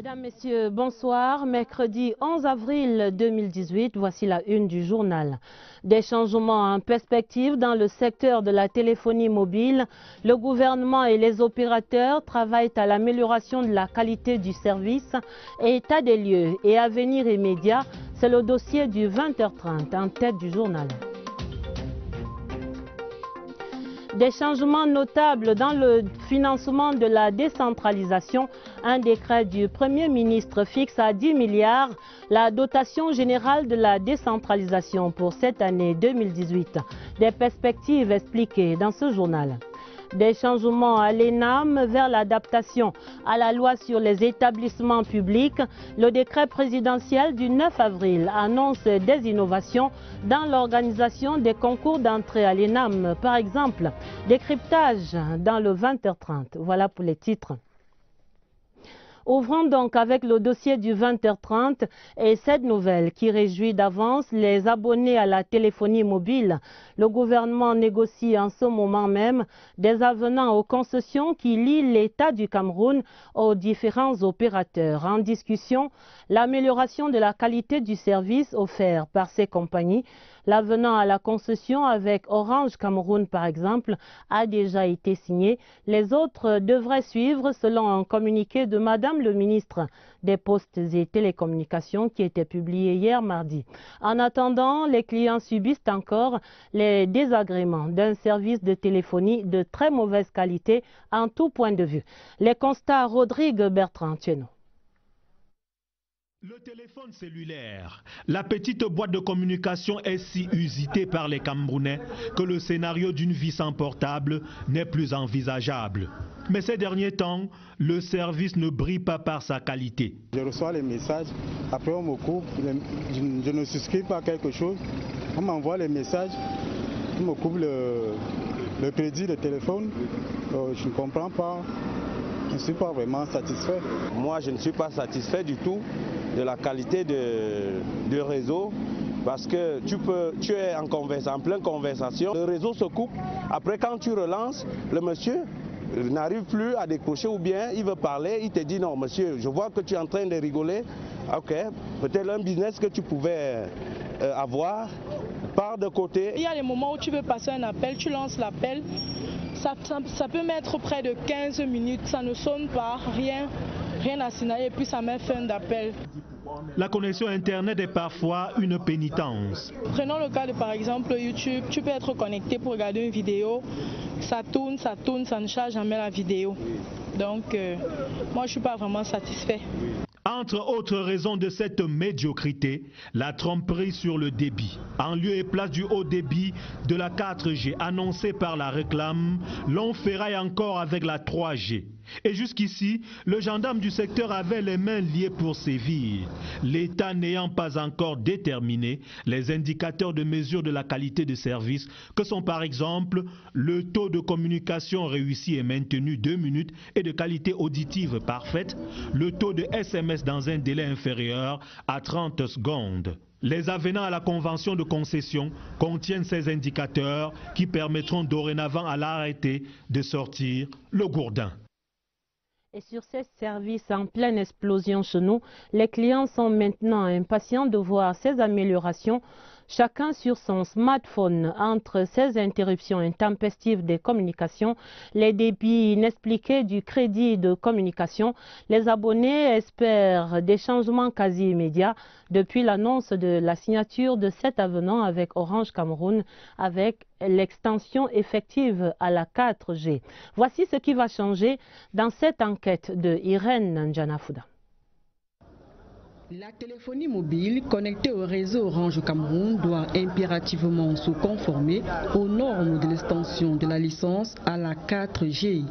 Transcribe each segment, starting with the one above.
Mesdames, Messieurs, bonsoir. Mercredi 11 avril 2018, voici la une du journal. Des changements en perspective dans le secteur de la téléphonie mobile. Le gouvernement et les opérateurs travaillent à l'amélioration de la qualité du service. Et état des lieux et avenir immédiat, c'est le dossier du 20h30 en tête du journal. Des changements notables dans le financement de la décentralisation. Un décret du Premier ministre fixe à 10 milliards la dotation générale de la décentralisation pour cette année 2018. Des perspectives expliquées dans ce journal. Des changements à l'ENAM vers l'adaptation à la loi sur les établissements publics. Le décret présidentiel du 9 avril annonce des innovations dans l'organisation des concours d'entrée à l'ENAM. Par exemple, décryptage dans le 20h30. Voilà pour les titres. Ouvrons donc avec le dossier du 20h30 et cette nouvelle qui réjouit d'avance les abonnés à la téléphonie mobile. Le gouvernement négocie en ce moment même des avenants aux concessions qui lient l'État du Cameroun aux différents opérateurs. En discussion, l'amélioration de la qualité du service offert par ces compagnies. L'avenant à la concession avec Orange Cameroun, par exemple, a déjà été signé. Les autres devraient suivre selon un communiqué de Madame le ministre des Postes et Télécommunications qui était publié hier mardi. En attendant, les clients subissent encore les désagréments d'un service de téléphonie de très mauvaise qualité en tout point de vue. Les constats, Rodrigue Bertrand Tchenou. Le téléphone cellulaire, la petite boîte de communication est si usitée par les Camerounais que le scénario d'une vie sans portable n'est plus envisageable. Mais ces derniers temps, le service ne brille pas par sa qualité. Je reçois les messages, après on me coupe, je ne souscris pas à quelque chose, on m'envoie les messages, on me coupe le crédit de téléphone, je ne comprends pas. Je ne suis pas vraiment satisfait. Moi, je ne suis pas satisfait du tout de la qualité du réseau parce que tu es en pleine conversation, le réseau se coupe. Après, quand tu relances, le monsieur n'arrive plus à décrocher ou bien il veut parler, il te dit non monsieur, je vois que tu es en train de rigoler. Ok, peut-être un business que tu pouvais avoir, part de côté. Il y a des moments où tu veux passer un appel, tu lances l'appel. Ça peut mettre près de 15 minutes, ça ne sonne pas, rien à signaler, puis ça met fin d'appel. La connexion Internet est parfois une pénitence. Prenons le cas de par exemple YouTube, tu peux être connecté pour regarder une vidéo, ça tourne, ça ne charge jamais la vidéo. Donc moi je ne suis pas vraiment satisfait. Entre autres raisons de cette médiocrité, la tromperie sur le débit. En lieu et place du haut débit de la 4G annoncée par la réclame, l'on ferraille encore avec la 3G. Et jusqu'ici, le gendarme du secteur avait les mains liées pour sévir. L'État n'ayant pas encore déterminé les indicateurs de mesure de la qualité de service que sont par exemple le taux de communication réussi et maintenu 2 minutes et de qualité auditive parfaite, le taux de SMS dans un délai inférieur à 30 secondes. Les avenants à la convention de concession contiennent ces indicateurs qui permettront dorénavant à l'arrêté de sortir le gourdin. Et sur ces services en pleine explosion chez nous, les clients sont maintenant impatients de voir ces améliorations, chacun sur son smartphone. Entre ces interruptions intempestives des communications, les débits inexpliqués du crédit de communication, les abonnés espèrent des changements quasi immédiats depuis l'annonce de la signature de cet avenant avec Orange Cameroun avec l'extension effective à la 4G. Voici ce qui va changer dans cette enquête de Irène Ndjanafouda. La téléphonie mobile connectée au réseau Orange Cameroun doit impérativement se conformer aux normes de l'extension de la licence à la 4G.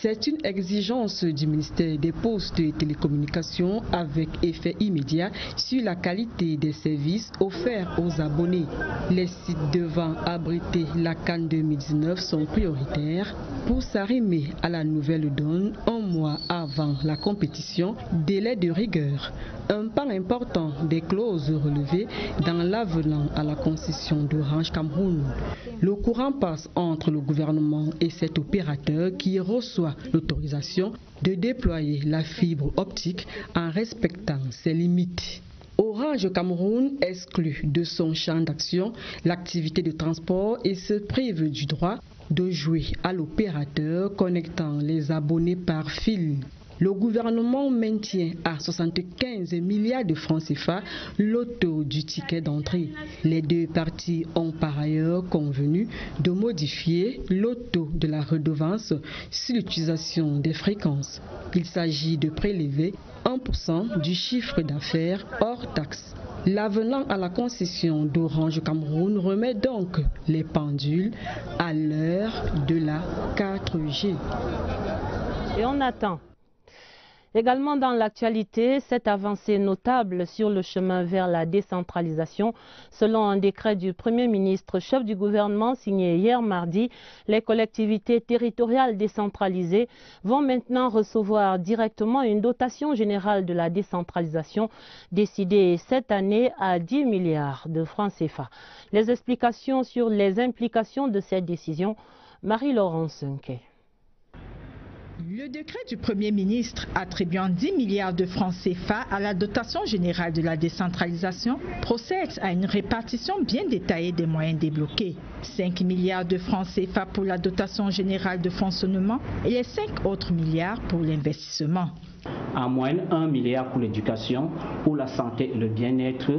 C'est une exigence du ministère des Postes et Télécommunications avec effet immédiat sur la qualité des services offerts aux abonnés. Les sites devant abriter la CAN 2019 sont prioritaires pour s'arrimer à la nouvelle donne un mois avant la compétition, délai de rigueur. Un pan important des clauses relevées dans l'avenant à la concession d'Orange Cameroun. Le courant passe entre le gouvernement et cet opérateur qui reçoit reçoit l'autorisation de déployer la fibre optique en respectant ses limites. Orange Cameroun exclut de son champ d'action l'activité de transport et se prive du droit de jouer à l'opérateur connectant les abonnés par fil. Le gouvernement maintient à 75 milliards de francs CFA le taux du ticket d'entrée. Les deux parties ont par ailleurs convenu de modifier le taux de la redevance sur l'utilisation des fréquences. Il s'agit de prélever 1% du chiffre d'affaires hors taxe. L'avenant à la concession d'Orange Cameroun remet donc les pendules à l'heure de la 4G. Et on attend. Également dans l'actualité, cette avancée notable sur le chemin vers la décentralisation. Selon un décret du Premier ministre, chef du gouvernement signé hier mardi, les collectivités territoriales décentralisées vont maintenant recevoir directement une dotation générale de la décentralisation décidée cette année à 10 milliards de francs CFA. Les explications sur les implications de cette décision, Marie-Laurence Nké. Le décret du Premier ministre attribuant 10 milliards de francs CFA à la dotation générale de la décentralisation procède à une répartition bien détaillée des moyens débloqués. 5 milliards de francs CFA pour la dotation générale de fonctionnement et les 5 autres milliards pour l'investissement. En moyenne, 1 milliard pour l'éducation, pour la santé et le bien-être,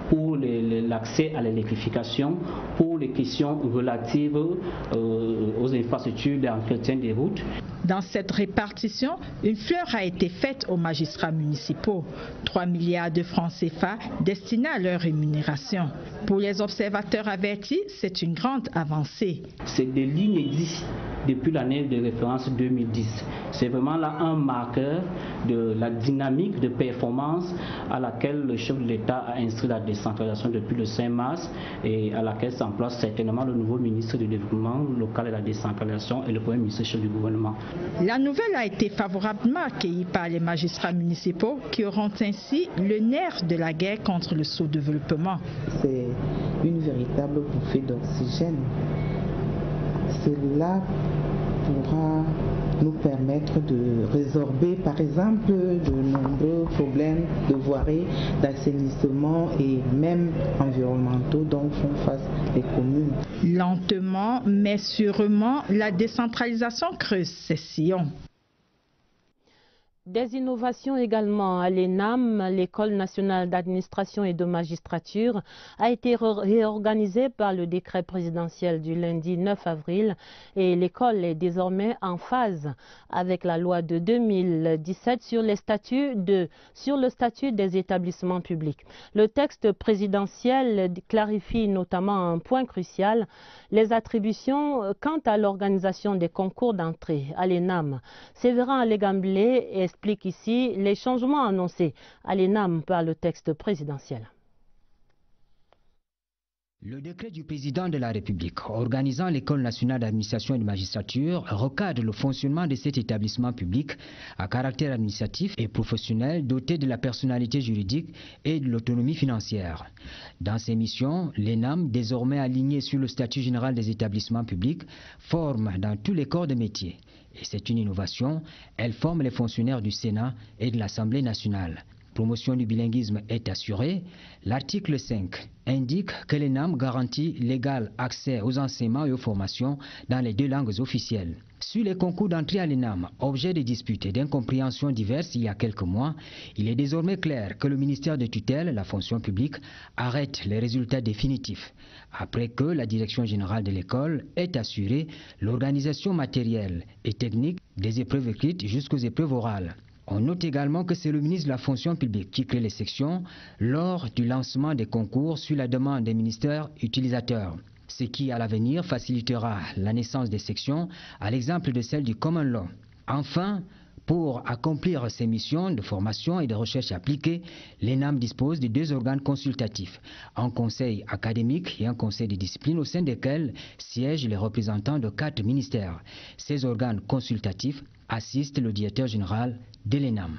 pour l'accès à l'électrification, pour les questions relatives aux infrastructures d'entretien des routes. Dans cette répartition, une fleur a été faite aux magistrats municipaux. 3 milliards de francs CFA destinés à leur rémunération. Pour les observateurs avertis, c'est une grande avancée. C'est des l'inédit depuis l'année de référence 2010. C'est vraiment là un marqueur de la dynamique de performance à laquelle le chef de l'État a inscrit la décentralisation depuis le 5 mars et à laquelle s'emploie certainement le nouveau ministre du Développement local et de la décentralisation et le premier ministre chef du gouvernement. La nouvelle a été favorablement accueillie par les magistrats municipaux qui auront ainsi le nerf de la guerre contre le sous-développement. C'est une véritable bouffée d'oxygène. Cela pourra nous permettre de résorber par exemple de nombreux problèmes de voirie, d'assainissement et même environnementaux dont font face les communes. Lentement mais sûrement, la décentralisation creuse ses sillons. Des innovations également à l'ENAM, l'École nationale d'administration et de magistrature, a été réorganisée par le décret présidentiel du lundi 9 avril et l'école est désormais en phase avec la loi de 2017 sur le statut des établissements publics. Le texte présidentiel clarifie notamment un point crucial, les attributions quant à l'organisation des concours d'entrée à l'ENAM. Séverin Legamblé explique ici les changements annoncés à l'ENAM par le texte présidentiel. Le décret du président de la République organisant l'École nationale d'administration et de magistrature recadre le fonctionnement de cet établissement public à caractère administratif et professionnel doté de la personnalité juridique et de l'autonomie financière. Dans ses missions, l'ENAM, désormais alignée sur le statut général des établissements publics, forme dans tous les corps de métier. Et c'est une innovation, elle forme les fonctionnaires du Sénat et de l'Assemblée nationale. Promotion du bilinguisme est assurée. L'article 5 indique que l'ENAM garantit l'égal accès aux enseignements et aux formations dans les 2 langues officielles. Sur les concours d'entrée à l'ENAM, objet de disputes et d'incompréhensions diverses il y a quelques mois, il est désormais clair que le ministère de tutelle, la fonction publique, arrête les résultats définitifs, après que la direction générale de l'école ait assuré l'organisation matérielle et technique des épreuves écrites jusqu'aux épreuves orales. On note également que c'est le ministre de la fonction publique qui crée les sections lors du lancement des concours sur la demande des ministères utilisateurs, ce qui à l'avenir facilitera la naissance des sections à l'exemple de celle du Common Law. Enfin, pour accomplir ses missions de formation et de recherche appliquée, l'ENAM dispose de 2 organes consultatifs, un conseil académique et un conseil de discipline au sein desquels siègent les représentants de 4 ministères. Ces organes consultatifs assistent le directeur général de l'ENAM.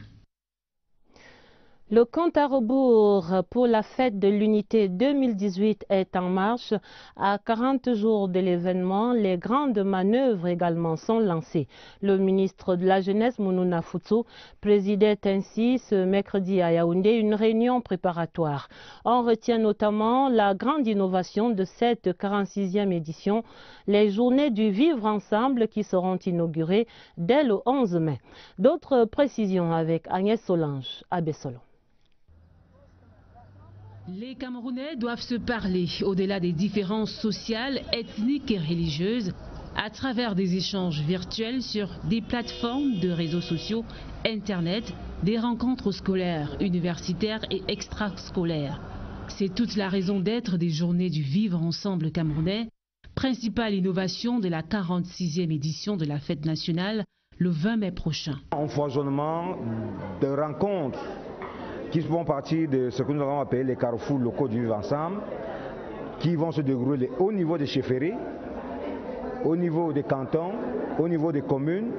Le compte à rebours pour la fête de l'unité 2018 est en marche. À 40 jours de l'événement, les grandes manœuvres également sont lancées. Le ministre de la Jeunesse, Mounouna Foutso, présidait ainsi ce mercredi à Yaoundé une réunion préparatoire. On retient notamment la grande innovation de cette 46e édition, les journées du vivre ensemble qui seront inaugurées dès le 11 mai. D'autres précisions avec Agnès Solange à Bessolo. Les Camerounais doivent se parler au-delà des différences sociales, ethniques et religieuses à travers des échanges virtuels sur des plateformes de réseaux sociaux, Internet, des rencontres scolaires, universitaires et extrascolaires. C'est toute la raison d'être des journées du vivre ensemble camerounais, principale innovation de la 46e édition de la fête nationale le 20 mai prochain. Un foisonnement de rencontres qui font partie de ce que nous avons appelé les carrefours locaux du vivre ensemble, qui vont se dérouler au niveau des chefferies, au niveau des cantons, au niveau des communes,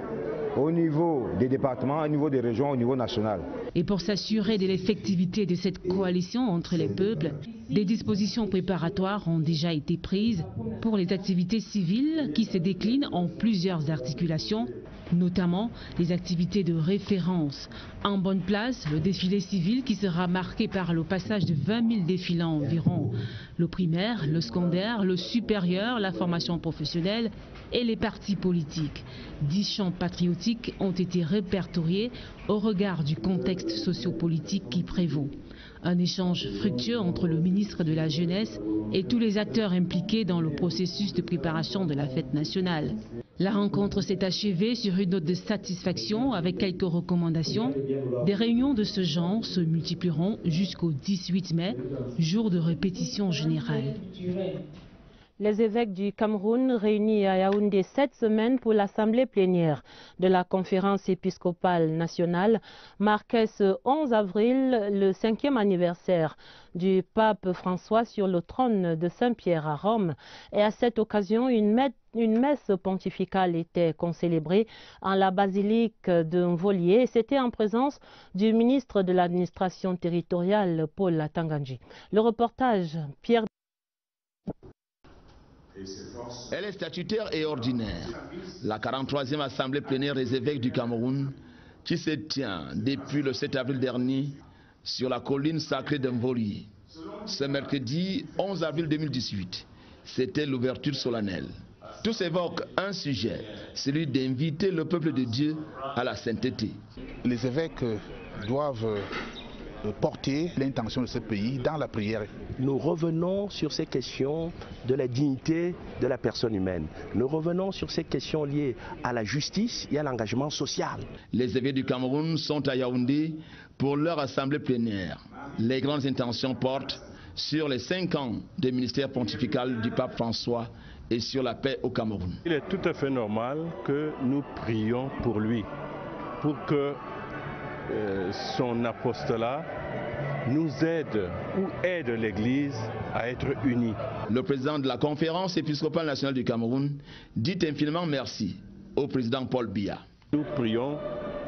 au niveau des départements, au niveau des régions, au niveau national. Et pour s'assurer de l'effectivité de cette coalition entre les peuples, des dispositions préparatoires ont déjà été prises pour les activités civiles qui se déclinent en plusieurs articulations, notamment les activités de référence. En bonne place, le défilé civil qui sera marqué par le passage de 20 000 défilants environ. Le primaire, le secondaire, le supérieur, la formation professionnelle et les partis politiques. 10 chants patriotiques ont été répertoriés au regard du contexte sociopolitique qui prévaut. Un échange fructueux entre le ministre de la Jeunesse et tous les acteurs impliqués dans le processus de préparation de la fête nationale. La rencontre s'est achevée sur une note de satisfaction avec quelques recommandations. Des réunions de ce genre se multiplieront jusqu'au 18 mai, jour de répétition générale. Les évêques du Cameroun réunis à Yaoundé cette semaine pour l'assemblée plénière de la conférence épiscopale nationale marquait ce 11 avril le 5e anniversaire du pape François sur le trône de Saint-Pierre à Rome. Et à cette occasion, une messe pontificale était concélébrée en la basilique de Mvolié. C'était en présence du ministre de l'administration territoriale, Paul Latangandji. Le reportage, Pierre. Elle est statutaire et ordinaire. La 43e assemblée plénière des évêques du Cameroun qui se tient depuis le 7 avril dernier sur la colline sacrée de Mvolié. Ce mercredi 11 avril 2018, c'était l'ouverture solennelle. Tous évoquent un sujet, celui d'inviter le peuple de Dieu à la sainteté. Les évêques doivent porter l'intention de ce pays dans la prière. Nous revenons sur ces questions de la dignité de la personne humaine. Nous revenons sur ces questions liées à la justice et à l'engagement social. Les évêques du Cameroun sont à Yaoundé pour leur assemblée plénière. Les grandes intentions portent sur les 5 ans de ministère pontifical du pape François et sur la paix au Cameroun. Il est tout à fait normal que nous prions pour lui, pour que son apostolat nous aide ou aide l'Église à être unie. Le président de la conférence épiscopale nationale du Cameroun dit infiniment merci au président Paul Biya. Nous prions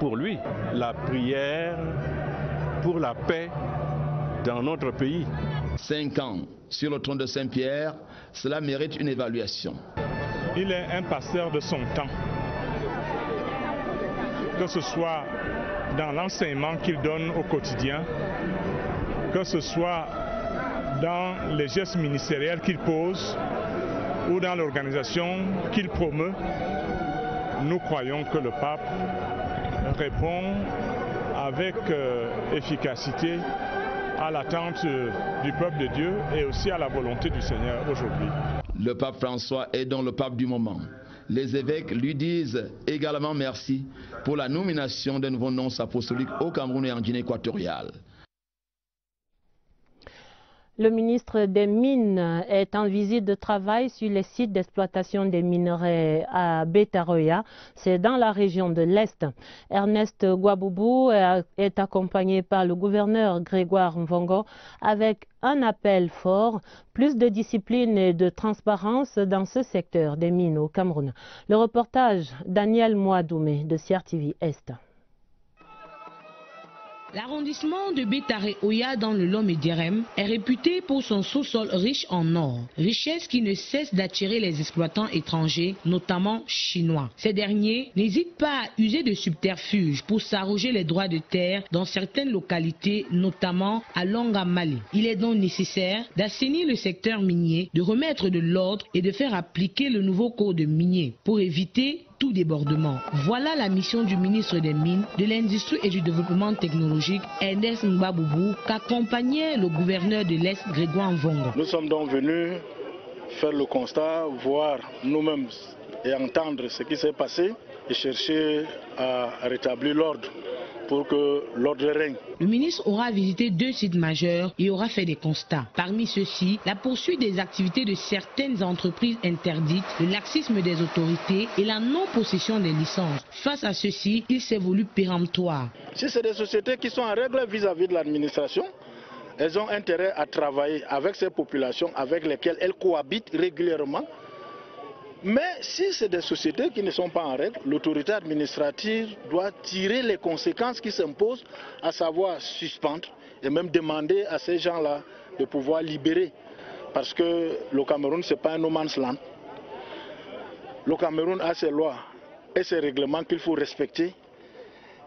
pour lui, la prière pour la paix dans notre pays. 5 ans sur le trône de Saint-Pierre, cela mérite une évaluation. Il est un pasteur de son temps, que ce soit dans l'enseignement qu'il donne au quotidien, que ce soit dans les gestes ministériels qu'il pose ou dans l'organisation qu'il promeut. Nous croyons que le pape répond avec efficacité à l'attente du peuple de Dieu et aussi à la volonté du Seigneur aujourd'hui. Le pape François est donc le pape du moment. Les évêques lui disent également merci pour la nomination d'un nouveau nonce apostolique au Cameroun et en Guinée équatoriale. Le ministre des Mines est en visite de travail sur les sites d'exploitation des minerais à Betaroya, c'est dans la région de l'Est. Ernest Gwaboubou est accompagné par le gouverneur Grégoire Mvongo avec un appel fort, plus de discipline et de transparence dans ce secteur des mines au Cameroun. Le reportage Daniel Mouadoumé de CRTV Est. L'arrondissement de Bétaré-Oya dans le Lom-et-Dierem est réputé pour son sous-sol riche en or, richesse qui ne cesse d'attirer les exploitants étrangers, notamment chinois. Ces derniers n'hésitent pas à user de subterfuges pour s'arroger les droits de terre dans certaines localités, notamment à Longamali. Il est donc nécessaire d'assainir le secteur minier, de remettre de l'ordre et de faire appliquer le nouveau code minier pour éviter tout débordement. Voilà la mission du ministre des Mines, de l'Industrie et du Développement technologique, Ernest Mbaboubou, qu'accompagnait le gouverneur de l'Est, Grégoire Mvongo. Nous sommes donc venus faire le constat, voir nous-mêmes et entendre ce qui s'est passé et chercher à rétablir l'ordre pour que l'ordre règne. Le ministre aura visité 2 sites majeurs et aura fait des constats. Parmi ceux-ci, la poursuite des activités de certaines entreprises interdites, le laxisme des autorités et la non-possession des licences. Face à ceci, il s'est voulu péremptoire. Si c'est des sociétés qui sont en règle vis-à-vis de l'administration, elles ont intérêt à travailler avec ces populations avec lesquelles elles cohabitent régulièrement. Mais si c'est des sociétés qui ne sont pas en règle, l'autorité administrative doit tirer les conséquences qui s'imposent, à savoir suspendre et même demander à ces gens-là de pouvoir libérer. Parce que le Cameroun, ce n'est pas un no man's land. Le Cameroun a ses lois et ses règlements qu'il faut respecter.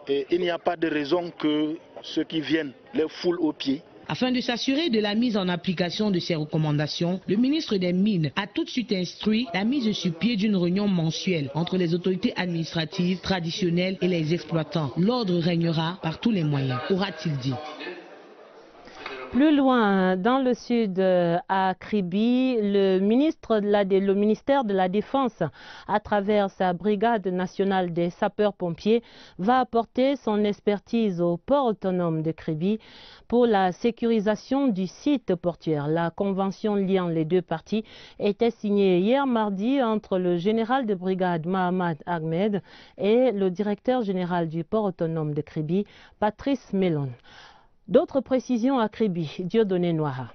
Et il n'y a pas de raison que ceux qui viennent les foulent aux pieds. Afin de s'assurer de la mise en application de ces recommandations, le ministre des Mines a tout de suite instruit la mise sur pied d'une réunion mensuelle entre les autorités administratives traditionnelles et les exploitants. L'ordre régnera par tous les moyens, aura-t-il dit. Plus loin, dans le sud, à Kribi, le ministère de la Défense, à travers sa brigade nationale des sapeurs-pompiers, va apporter son expertise au port autonome de Kribi pour la sécurisation du site portuaire. La convention liant les 2 parties était signée hier mardi entre le général de brigade Mahamad Ahmed et le directeur général du port autonome de Kribi, Patrice Melon. D'autres précisions à Kribi, Dieudonné Noira.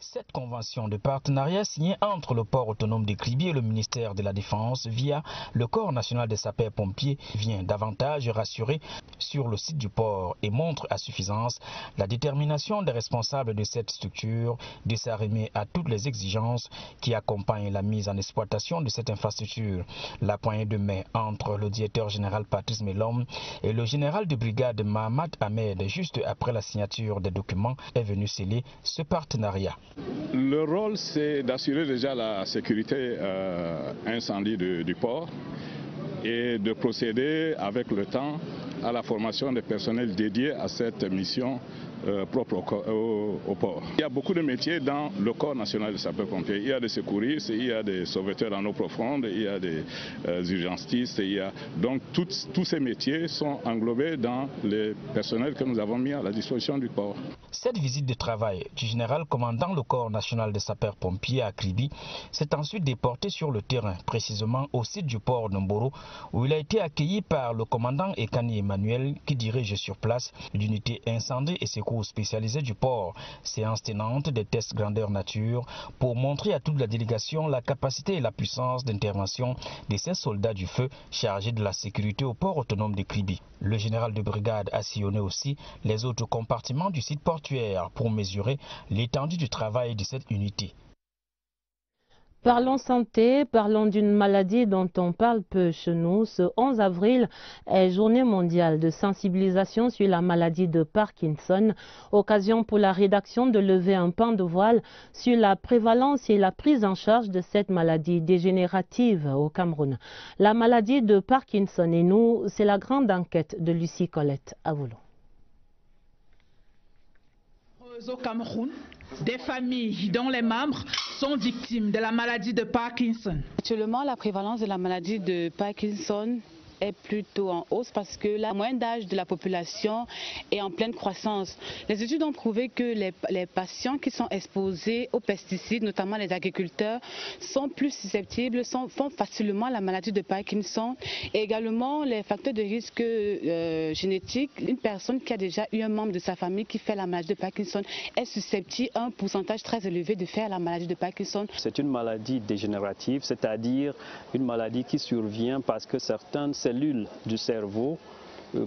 Cette convention de partenariat signée entre le port autonome de Kribi et le ministère de la Défense via le Corps national des sapeurs-pompiers vient davantage rassurer sur le site du port et montre à suffisance la détermination des responsables de cette structure de s'arrimer à toutes les exigences qui accompagnent la mise en exploitation de cette infrastructure. La poignée de main entre le directeur général Patrice Melon et le général de brigade Mahamad Ahmed juste après la signature des documents est venue sceller ce partenariat. Le rôle, c'est d'assurer déjà la sécurité incendie du port et de procéder avec le temps à la formation des personnels dédiés à cette mission propre au port. Il y a beaucoup de métiers dans le corps national de sapeurs-pompiers. Il y a des secouristes, il y a des sauveteurs en eau profonde, il y a des urgentistes. Donc tous ces métiers sont englobés dans les personnels que nous avons mis à la disposition du port. Cette visite de travail du général commandant le corps national des sapeurs-pompiers à Kribi s'est ensuite déportée sur le terrain, précisément au site du port de Mboro, où il a été accueilli par le commandant Ekani Emmanuel qui dirige sur place l'unité incendie et secours spécialisée du port, séance tenante des tests grandeur nature pour montrer à toute la délégation la capacité et la puissance d'intervention de ces soldats du feu chargés de la sécurité au port autonome de Kribi. Le général de brigade a sillonné aussi les autres compartiments du site portuaire pour mesurer l'étendue du travail de cette unité. Parlons santé, parlons d'une maladie dont on parle peu chez nous. Ce 11 avril est journée mondiale de sensibilisation sur la maladie de Parkinson. Occasion pour la rédaction de lever un pan de voile sur la prévalence et la prise en charge de cette maladie dégénérative au Cameroun. La maladie de Parkinson et nous, c'est la grande enquête de Lucie Colette Avoulou. Au Cameroun, des familles dont les membres sont victimes de la maladie de Parkinson. Actuellement, la prévalence de la maladie de Parkinson est plutôt en hausse parce que la moyenne d'âge de la population est en pleine croissance. Les études ont prouvé que les patients qui sont exposés aux pesticides, notamment les agriculteurs, sont plus susceptibles, font facilement la maladie de Parkinson. Et également les facteurs de risque génétiques. Une personne qui a déjà eu un membre de sa famille qui fait la maladie de Parkinson est susceptible à un pourcentage très élevé de faire la maladie de Parkinson. C'est une maladie dégénérative, c'est-à-dire une maladie qui survient parce que certaines cellules du cerveau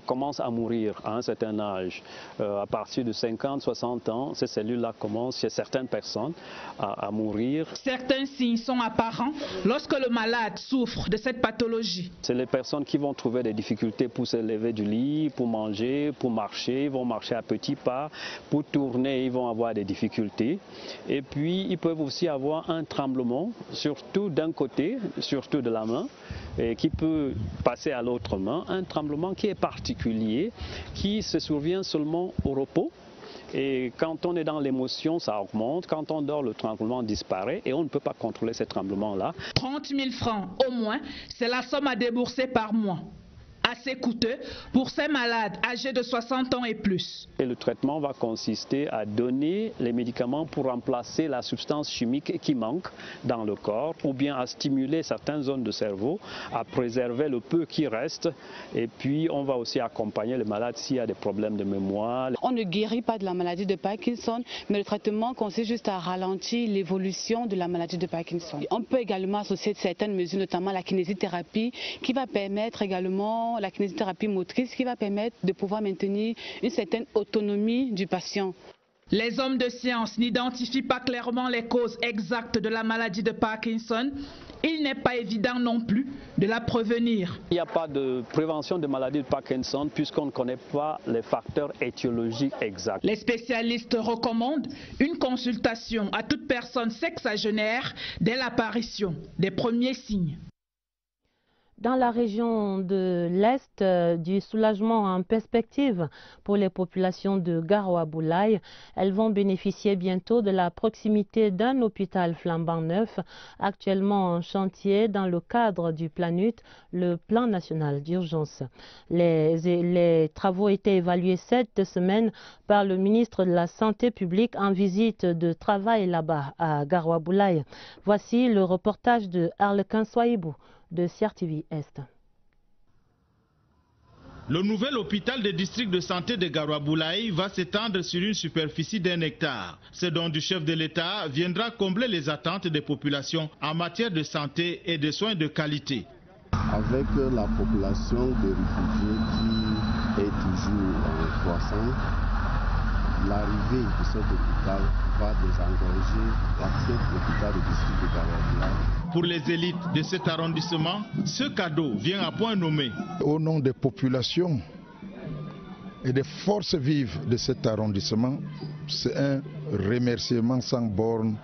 commencent à mourir à un certain âge. À partir de 50, 60 ans, ces cellules-là commencent chez certaines personnes à mourir. Certains signes sont apparents lorsque le malade souffre de cette pathologie. C'est les personnes qui vont trouver des difficultés pour se lever du lit, pour manger, pour marcher. Ils vont marcher à petits pas. Pour tourner, ils vont avoir des difficultés. Et puis, ils peuvent aussi avoir un tremblement, surtout d'un côté, surtout de la main, et qui peut passer à l'autre main. Un tremblement qui est particulier, qui se survient seulement au repos. Et quand on est dans l'émotion, ça augmente. Quand on dort, le tremblement disparaît et on ne peut pas contrôler ces tremblements-là. 30 000 francs au moins, c'est la somme à débourser par mois. Assez coûteux pour ces malades âgés de 60 ans et plus. Et le traitement va consister à donner les médicaments pour remplacer la substance chimique qui manque dans le corps, ou bien à stimuler certaines zones de cerveau, à préserver le peu qui reste. Et puis on va aussi accompagner les malades s'il y a des problèmes de mémoire. On ne guérit pas de la maladie de Parkinson, mais le traitement consiste juste à ralentir l'évolution de la maladie de Parkinson. On peut également associer certaines mesures, notamment la kinésithérapie, qui va permettre également la kinésithérapie motrice qui va permettre de pouvoir maintenir une certaine autonomie du patient. Les hommes de science n'identifient pas clairement les causes exactes de la maladie de Parkinson. Il n'est pas évident non plus de la prévenir. Il n'y a pas de prévention de maladie de Parkinson puisqu'on ne connaît pas les facteurs étiologiques exacts. Les spécialistes recommandent une consultation à toute personne sexagénaire dès l'apparition des premiers signes. Dans la région de l'Est, du soulagement en perspective pour les populations de Garoua-Boulaye. Elles vont bénéficier bientôt de la proximité d'un hôpital flambant neuf, actuellement en chantier dans le cadre du PNUD, le plan national d'urgence. Les travaux étaient évalués cette semaine par le ministre de la Santé publique en visite de travail là-bas à Garoua-Boulaye. Voici le reportage de Arlequin Soaibou de CRTV Est. Le nouvel hôpital des districts de santé de Garoua-Boulaye va s'étendre sur une superficie d'1 hectare. Ce don du chef de l'État viendra combler les attentes des populations en matière de santé et de soins de qualité. Avec la population de réfugiés qui est toujours en croissance, l'arrivée de cet hôpital va désengorger l'accès de l'hôpital du district de Garoua-Boulaye. Pour les élites de cet arrondissement, ce cadeau vient à point nommé. Au nom des populations et des forces vives de cet arrondissement, c'est un remerciement sans borne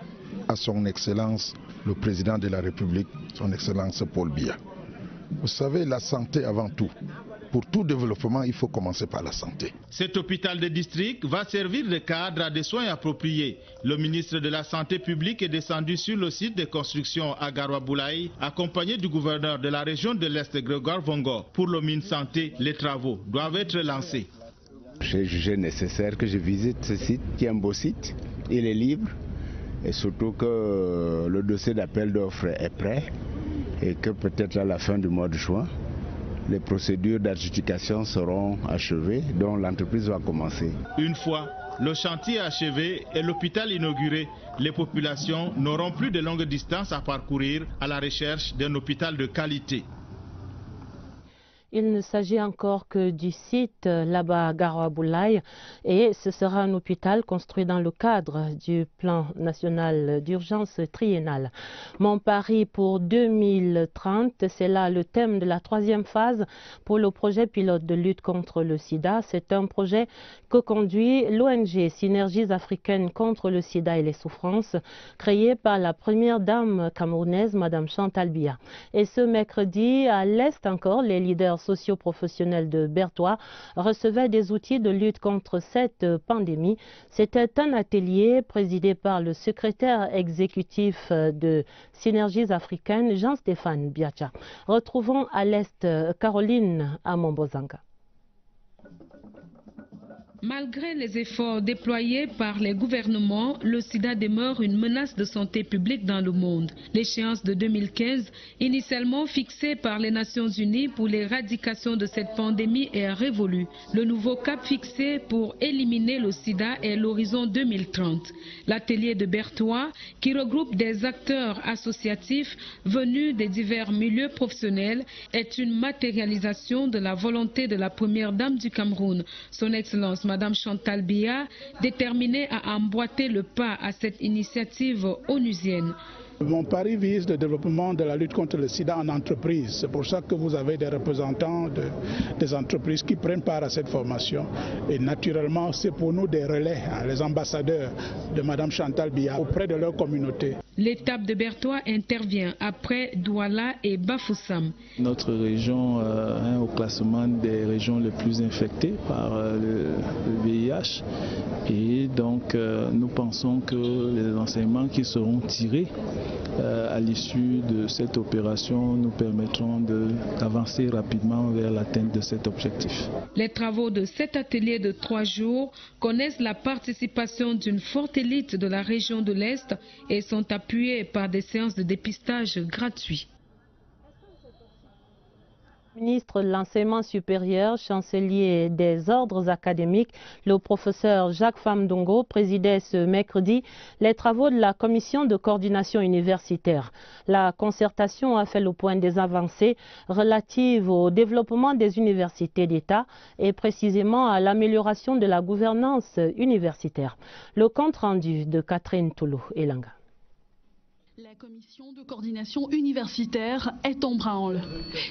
à son Excellence, le Président de la République, son Excellence Paul Biya. Vous savez, la santé avant tout. Pour tout développement, il faut commencer par la santé. Cet hôpital de district va servir de cadre à des soins appropriés. Le ministre de la Santé publique est descendu sur le site de construction à Garoua-Boulaye, accompagné du gouverneur de la région de l'Est, Grégoire Vongo. Pour le MinSanté, les travaux doivent être lancés. J'ai jugé nécessaire que je visite ce site, qui est un beau site. Il est libre et surtout que le dossier d'appel d'offres est prêt et que peut-être à la fin du mois de juin, les procédures d'adjudication seront achevées, dont l'entreprise va commencer. Une fois le chantier achevé et l'hôpital inauguré, les populations n'auront plus de longues distances à parcourir à la recherche d'un hôpital de qualité. Il ne s'agit encore que du site là-bas à Garoua-Boulaye et ce sera un hôpital construit dans le cadre du plan national d'urgence triennal. Mon pari pour 2030, c'est là le thème de la 3e phase pour le projet pilote de lutte contre le sida. C'est un projet que conduit l'ONG Synergies africaines contre le sida et les souffrances, créé par la première dame camerounaise, Madame Chantal Biya. Et ce mercredi, à l'Est encore, les leaders socio-professionnels de Bertois recevaient des outils de lutte contre cette pandémie. C'était un atelier présidé par le secrétaire exécutif de Synergies africaines, Jean-Stéphane Biacha. Retrouvons à l'Est Caroline Amombozanga. Malgré les efforts déployés par les gouvernements, le sida demeure une menace de santé publique dans le monde. L'échéance de 2015, initialement fixée par les Nations Unies pour l'éradication de cette pandémie, est révolue. Le nouveau cap fixé pour éliminer le sida est l'horizon 2030. L'atelier de Berthois, qui regroupe des acteurs associatifs venus des divers milieux professionnels, est une matérialisation de la volonté de la première dame du Cameroun, son Excellence Madame Chantal Biya, déterminée à emboîter le pas à cette initiative onusienne. Mon pari vise le développement de la lutte contre le sida en entreprise. C'est pour ça que vous avez des représentants des entreprises qui prennent part à cette formation. Et naturellement, c'est pour nous des relais, les ambassadeurs de Madame Chantal Biya auprès de leur communauté. L'étape de Berthois intervient après Douala et Bafoussam. Notre région est au classement des régions les plus infectées par le VIH. Et donc, nous pensons que les enseignements qui seront tirés à l'issue de cette opération nous permettront d'avancer rapidement vers l'atteinte de cet objectif. Les travaux de cet atelier de 3 jours connaissent la participation d'une forte élite de la région de l'Est et sont appuyés par des séances de dépistage gratuits. Ministre de l'Enseignement supérieur, chancelier des ordres académiques, le professeur Jacques Famdongo présidait ce mercredi les travaux de la commission de coordination universitaire. La concertation a fait le point des avancées relatives au développement des universités d'État et précisément à l'amélioration de la gouvernance universitaire. Le compte rendu de Catherine Toulou-Elanga. La commission de coordination universitaire est en branle.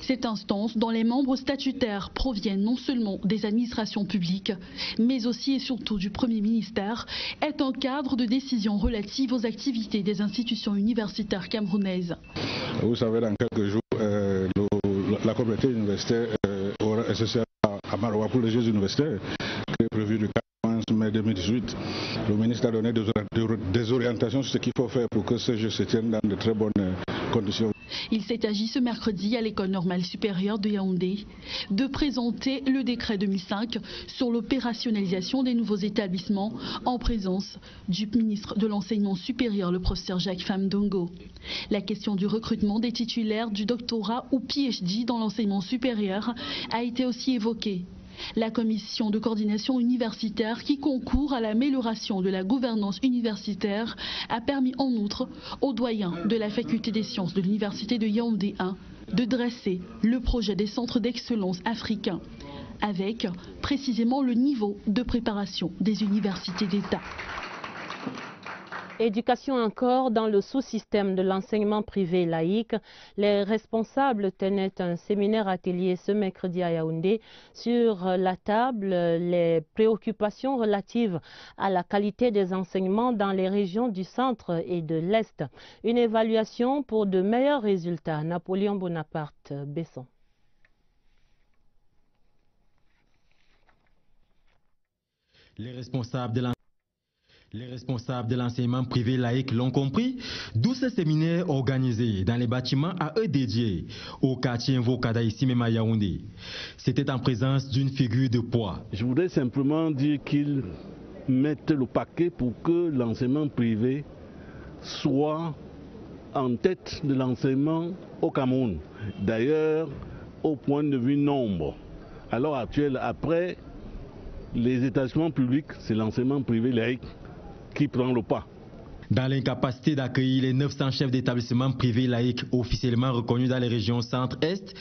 Cette instance, dont les membres statutaires proviennent non seulement des administrations publiques, mais aussi et surtout du Premier ministère, est un cadre de décision relative aux activités des institutions universitaires camerounaises. Vous savez, dans quelques jours, la communauté universitaire aura SSR à Maroua pour les Jeux universitaires, qui est prévu le 15 mai 2018. Le ministre a donné des orientations sur ce qu'il faut faire pour que ce jeu se tienne dans de très bonnes conditions. Il s'est agi ce mercredi à l'École normale supérieure de Yaoundé de présenter le décret 2005 sur l'opérationnalisation des nouveaux établissements en présence du ministre de l'Enseignement supérieur, le professeur Jacques Famdongo. La question du recrutement des titulaires du doctorat ou PhD dans l'enseignement supérieur a été aussi évoquée. La commission de coordination universitaire qui concourt à l'amélioration de la gouvernance universitaire a permis en outre aux doyens de la faculté des sciences de l'université de Yaoundé 1 de dresser le projet des centres d'excellence africains avec précisément le niveau de préparation des universités d'État. Éducation encore dans le sous-système de l'enseignement privé laïque. Les responsables tenaient un séminaire atelier ce mercredi à Yaoundé. Sur la table, les préoccupations relatives à la qualité des enseignements dans les régions du centre et de l'Est. Une évaluation pour de meilleurs résultats. Napoléon Bonaparte, Besson. Les responsables de l'enseignement privé laïque l'ont compris, d'où ce séminaire organisé dans les bâtiments à eux dédiés au quartier Invokada ici même à Yaoundé. C'était en présence d'une figure de poids. Je voudrais simplement dire qu'ils mettent le paquet pour que l'enseignement privé soit en tête de l'enseignement au Cameroun. D'ailleurs, au point de vue nombre, à l'heure actuelle, après les établissements publics, c'est l'enseignement privé laïque qui prend le pas. Dans l'incapacité d'accueillir les 900 chefs d'établissements privés laïcs officiellement reconnus dans les régions centre-est,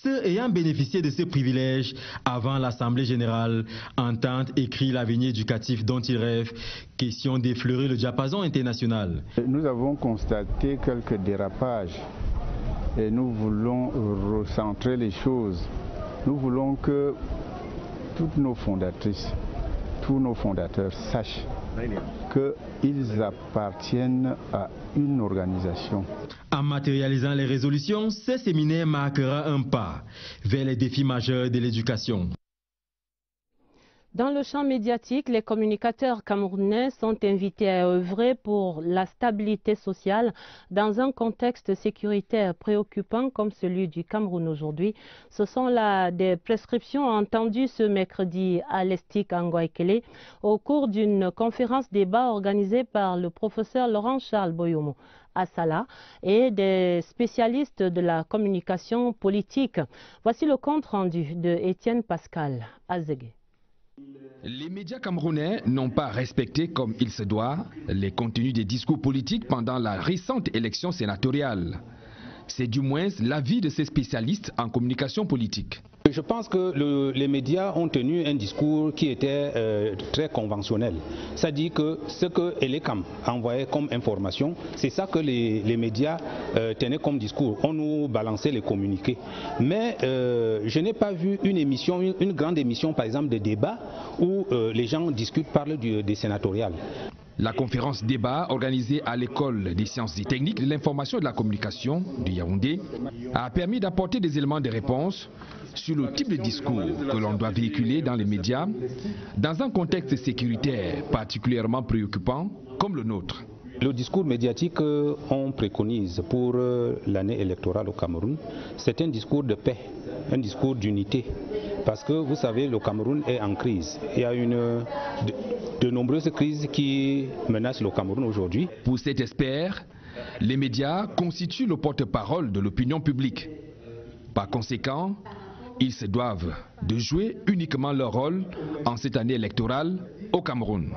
ceux ayant bénéficié de ce privilège avant l'Assemblée générale entendent écrire l'avenir éducatif dont ils rêvent, question d'effleurer le diapason international. Nous avons constaté quelques dérapages et nous voulons recentrer les choses. Nous voulons que toutes nos fondatrices, tous nos fondateurs sachent qu'ils appartiennent à une organisation. En matérialisant les résolutions, ce séminaire marquera un pas vers les défis majeurs de l'éducation. Dans le champ médiatique, les communicateurs camerounais sont invités à œuvrer pour la stabilité sociale dans un contexte sécuritaire préoccupant comme celui du Cameroun aujourd'hui. Ce sont là des prescriptions entendues ce mercredi à l'Estique Angoïkele au cours d'une conférence débat organisée par le professeur Laurent-Charles Boyomo à Sala et des spécialistes de la communication politique. Voici le compte rendu de Étienne Pascal Azégué. Les médias camerounais n'ont pas respecté comme il se doit les contenus des discours politiques pendant la récente élection sénatoriale. C'est du moins l'avis de ces spécialistes en communication politique. Je pense que les médias ont tenu un discours qui était très conventionnel. C'est-à-dire que ce que Elekam envoyait comme information, c'est ça que les médias tenaient comme discours. On nous balançait les communiqués. Mais je n'ai pas vu une émission, une grande émission par exemple de débat où les gens discutent, parlent des sénatoriales. La conférence débat organisée à l'école des sciences et techniques de l'information et de la communication de Yaoundé a permis d'apporter des éléments de réponse sur le type de discours que l'on doit véhiculer dans les médias dans un contexte sécuritaire particulièrement préoccupant comme le nôtre. Le discours médiatique qu'on préconise pour l'année électorale au Cameroun, c'est un discours de paix, un discours d'unité. Parce que vous savez, le Cameroun est en crise. Il y a de nombreuses crises qui menacent le Cameroun aujourd'hui. Pour cet expert, les médias constituent le porte-parole de l'opinion publique. Par conséquent, ils se doivent de jouer uniquement leur rôle en cette année électorale au Cameroun.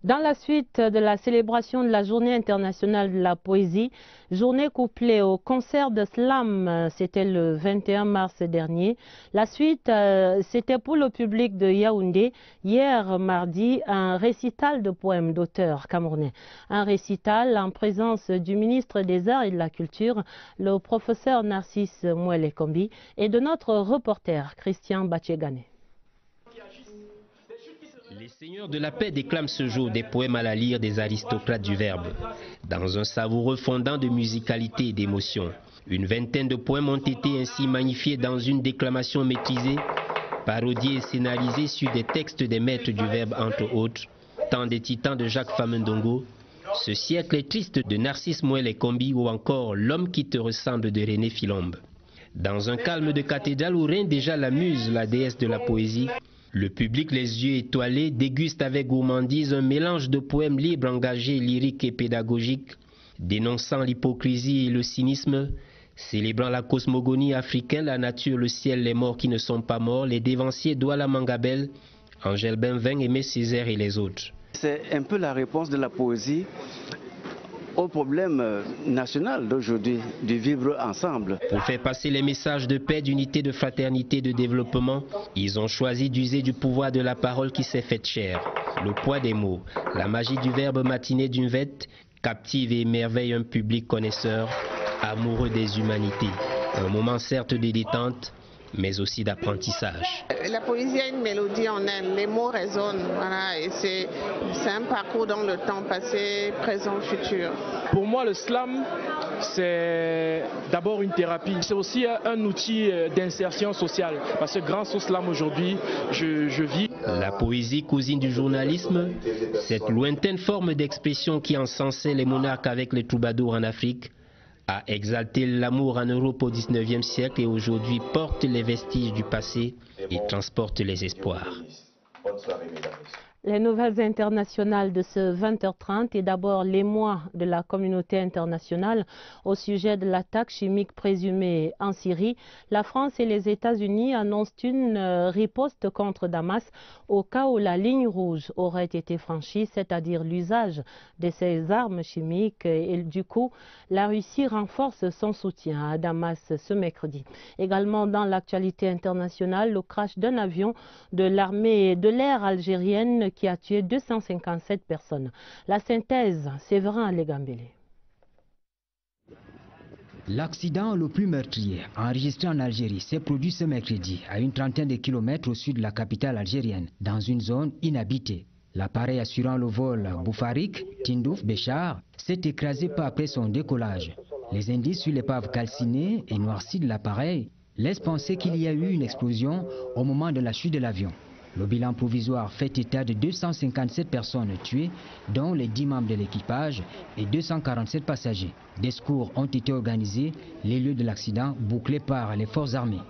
Dans la suite de la célébration de la Journée internationale de la poésie, journée couplée au concert de slam, c'était le 21 mars dernier. La suite, c'était pour le public de Yaoundé, hier mardi, un récital de poèmes d'auteurs camerounais. Un récital en présence du ministre des Arts et de la Culture, le professeur Narcisse Mouele-Kombi, et de notre reporter Christian Bachegane. Les seigneurs de la paix déclament ce jour des poèmes à la lyre des aristocrates du verbe. Dans un savoureux fondant de musicalité et d'émotion, une vingtaine de poèmes ont été ainsi magnifiés dans une déclamation maîtrisée, parodiée et scénarisée sur des textes des maîtres du verbe entre autres, tant des titans de Jacques Famendongo, Ce siècle est triste de Narcisse Mouele-Kombi ou encore L'homme qui te ressemble de René Philombe. Dans un calme de cathédrale où règne déjà la muse, la déesse de la poésie, le public, les yeux étoilés, déguste avec gourmandise un mélange de poèmes libres, engagés, lyriques et pédagogiques, dénonçant l'hypocrisie et le cynisme, célébrant la cosmogonie africaine, la nature, le ciel, les morts qui ne sont pas morts, les dévanciers Douala Mangabel, Angèle Benvin, Aimé Césaire et les autres. C'est un peu la réponse de la poésie au problème national d'aujourd'hui, de vivre ensemble. Pour faire passer les messages de paix, d'unité, de fraternité, de développement, ils ont choisi d'user du pouvoir de la parole qui s'est faite chère. Le poids des mots, la magie du verbe matiné d'une vête, captive et émerveille un public connaisseur, amoureux des humanités. Un moment certes de détente, mais aussi d'apprentissage. La poésie a une mélodie en elle, les mots résonnent, voilà, et c'est un parcours dans le temps passé, présent, futur. Pour moi, le slam, c'est d'abord une thérapie, c'est aussi un outil d'insertion sociale, parce que grâce au slam aujourd'hui, je vis. La poésie, cousine du journalisme, cette lointaine forme d'expression qui encensait les monarques avec les troubadours en Afrique, a exalté l'amour en Europe au XIXe siècle et aujourd'hui porte les vestiges du passé et transporte les espoirs. Les nouvelles internationales de ce 20h30 et d'abord l'émoi de la communauté internationale au sujet de l'attaque chimique présumée en Syrie. La France et les États-Unis annoncent une riposte contre Damas au cas où la ligne rouge aurait été franchie, c'est-à-dire l'usage de ces armes chimiques. Et du coup, la Russie renforce son soutien à Damas ce mercredi. Également dans l'actualité internationale, le crash d'un avion de l'armée de l'air algérienne qui a tué 257 personnes. La synthèse, Séverin Legambélé. L'accident le plus meurtrier enregistré en Algérie s'est produit ce mercredi à une trentaine de kilomètres au sud de la capitale algérienne, dans une zone inhabitée. L'appareil assurant le vol Boufarik, Tindouf Béchar, s'est écrasé peu après son décollage. Les indices sur l'épave calcinée et noircie de l'appareil laisse penser qu'il y a eu une explosion au moment de la chute de l'avion. Le bilan provisoire fait état de 257 personnes tuées, dont les 10 membres de l'équipage et 247 passagers. Des secours ont été organisés, les lieux de l'accident bouclés par les forces armées.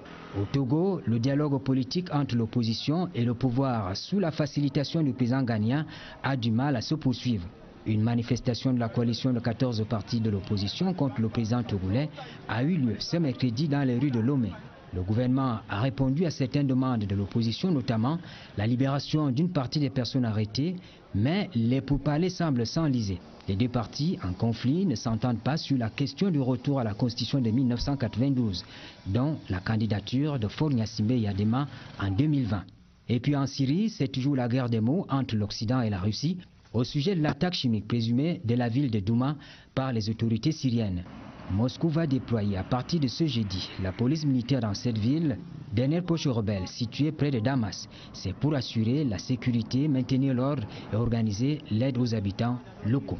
Au Togo, le dialogue politique entre l'opposition et le pouvoir sous la facilitation du président ghanéen a du mal à se poursuivre. Une manifestation de la coalition de 14 partis de l'opposition contre le président togolais a eu lieu ce mercredi dans les rues de Lomé. Le gouvernement a répondu à certaines demandes de l'opposition, notamment la libération d'une partie des personnes arrêtées, mais les pourparlers semblent s'enliser. Les deux partis en conflit ne s'entendent pas sur la question du retour à la constitution de 1992, dont la candidature de Faure Gnassingbé Eyadema en 2020. Et puis en Syrie, c'est toujours la guerre des mots entre l'Occident et la Russie au sujet de l'attaque chimique présumée de la ville de Douma par les autorités syriennes. Moscou va déployer à partir de ce jeudi la police militaire dans cette ville, dernière poche rebelle située près de Damas. C'est pour assurer la sécurité, maintenir l'ordre et organiser l'aide aux habitants locaux.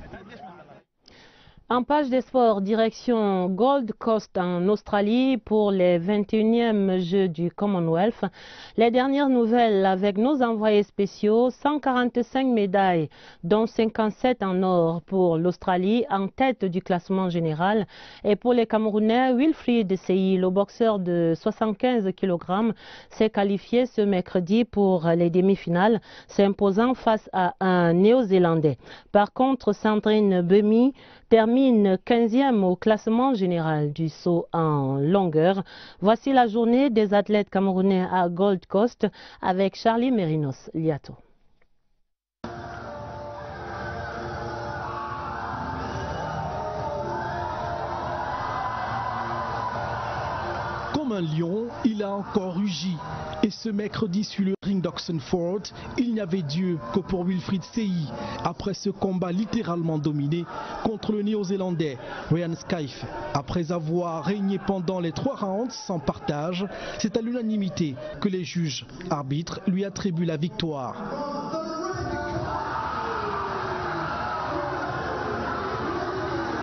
En page des sports, direction Gold Coast en Australie pour les 21e Jeux du Commonwealth. Les dernières nouvelles avec nos envoyés spéciaux, 145 médailles, dont 57 en or pour l'Australie en tête du classement général. Et pour les Camerounais, Wilfried Seyi, le boxeur de 75 kg, s'est qualifié ce mercredi pour les demi-finales, s'imposant face à un Néo-Zélandais. Par contre, Sandrine Bemi termine 15e au classement général du saut en longueur. Voici la journée des athlètes camerounais à Gold Coast avec Charlie Merinos Liato. Comme un lion, il a encore rugi. Et ce mercredi sur le ring d'Oxenford, il n'y avait Dieu que pour Wilfried Seyi, après ce combat littéralement dominé contre le Néo-Zélandais Ryan Skyfe. Après avoir régné pendant les 3 rounds sans partage, c'est à l'unanimité que les juges arbitres lui attribuent la victoire.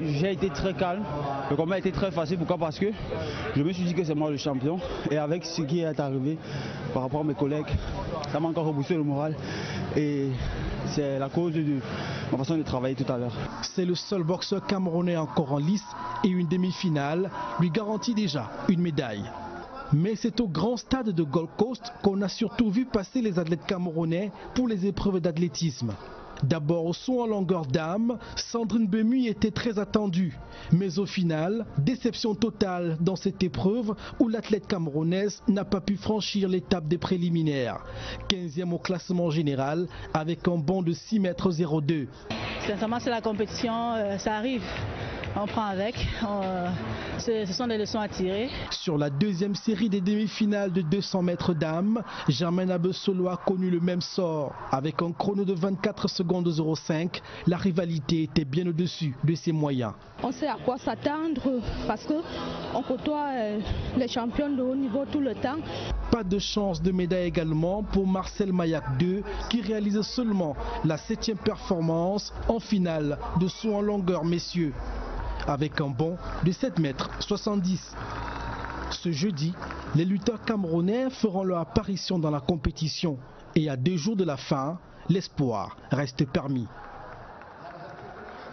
J'ai été très calme, le combat a été très facile. Pourquoi? Parce que je me suis dit que c'est moi le champion. Et avec ce qui est arrivé par rapport à mes collègues, ça m'a encore reboosté le moral. Et c'est la cause de ma façon de travailler tout à l'heure. C'est le seul boxeur camerounais encore en lice et une demi-finale lui garantit déjà une médaille. Mais c'est au grand stade de Gold Coast qu'on a surtout vu passer les athlètes camerounais pour les épreuves d'athlétisme. D'abord au saut en longueur d'âme, Sandrine Bemi était très attendue. Mais au final, déception totale dans cette épreuve où l'athlète camerounaise n'a pas pu franchir l'étape des préliminaires. 15e au classement général avec un bond de 6,02 m. Sincèrement, c'est la compétition, ça arrive. On prend avec, ce sont des leçons à tirer. Sur la deuxième série des demi-finales de 200 mètres dames, Germaine Abessolo a connu le même sort. Avec un chrono de 24 secondes 05, la rivalité était bien au-dessus de ses moyens. On sait à quoi s'attendre parce qu'on côtoie les champions de haut niveau tout le temps. Pas de chance de médaille également pour Marcel Mayak II qui réalise seulement la 7e performance en finale de saut en longueur messieurs, avec un bond de 7,70 m. Ce jeudi, les lutteurs camerounais feront leur apparition dans la compétition et à 2 jours de la fin, l'espoir reste permis.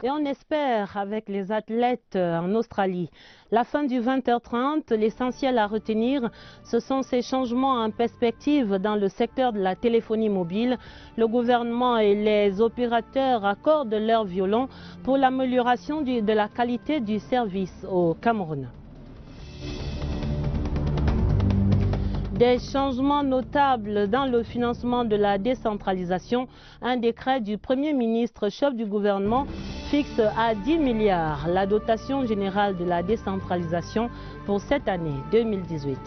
Et on espère avec les athlètes en Australie. La fin du 20h30, l'essentiel à retenir, ce sont ces changements en perspective dans le secteur de la téléphonie mobile. Le gouvernement et les opérateurs accordent leur violon pour l'amélioration de la qualité du service au Cameroun. Des changements notables dans le financement de la décentralisation. Un décret du Premier ministre chef du gouvernement fixe à 10 milliards la dotation générale de la décentralisation pour cette année 2018.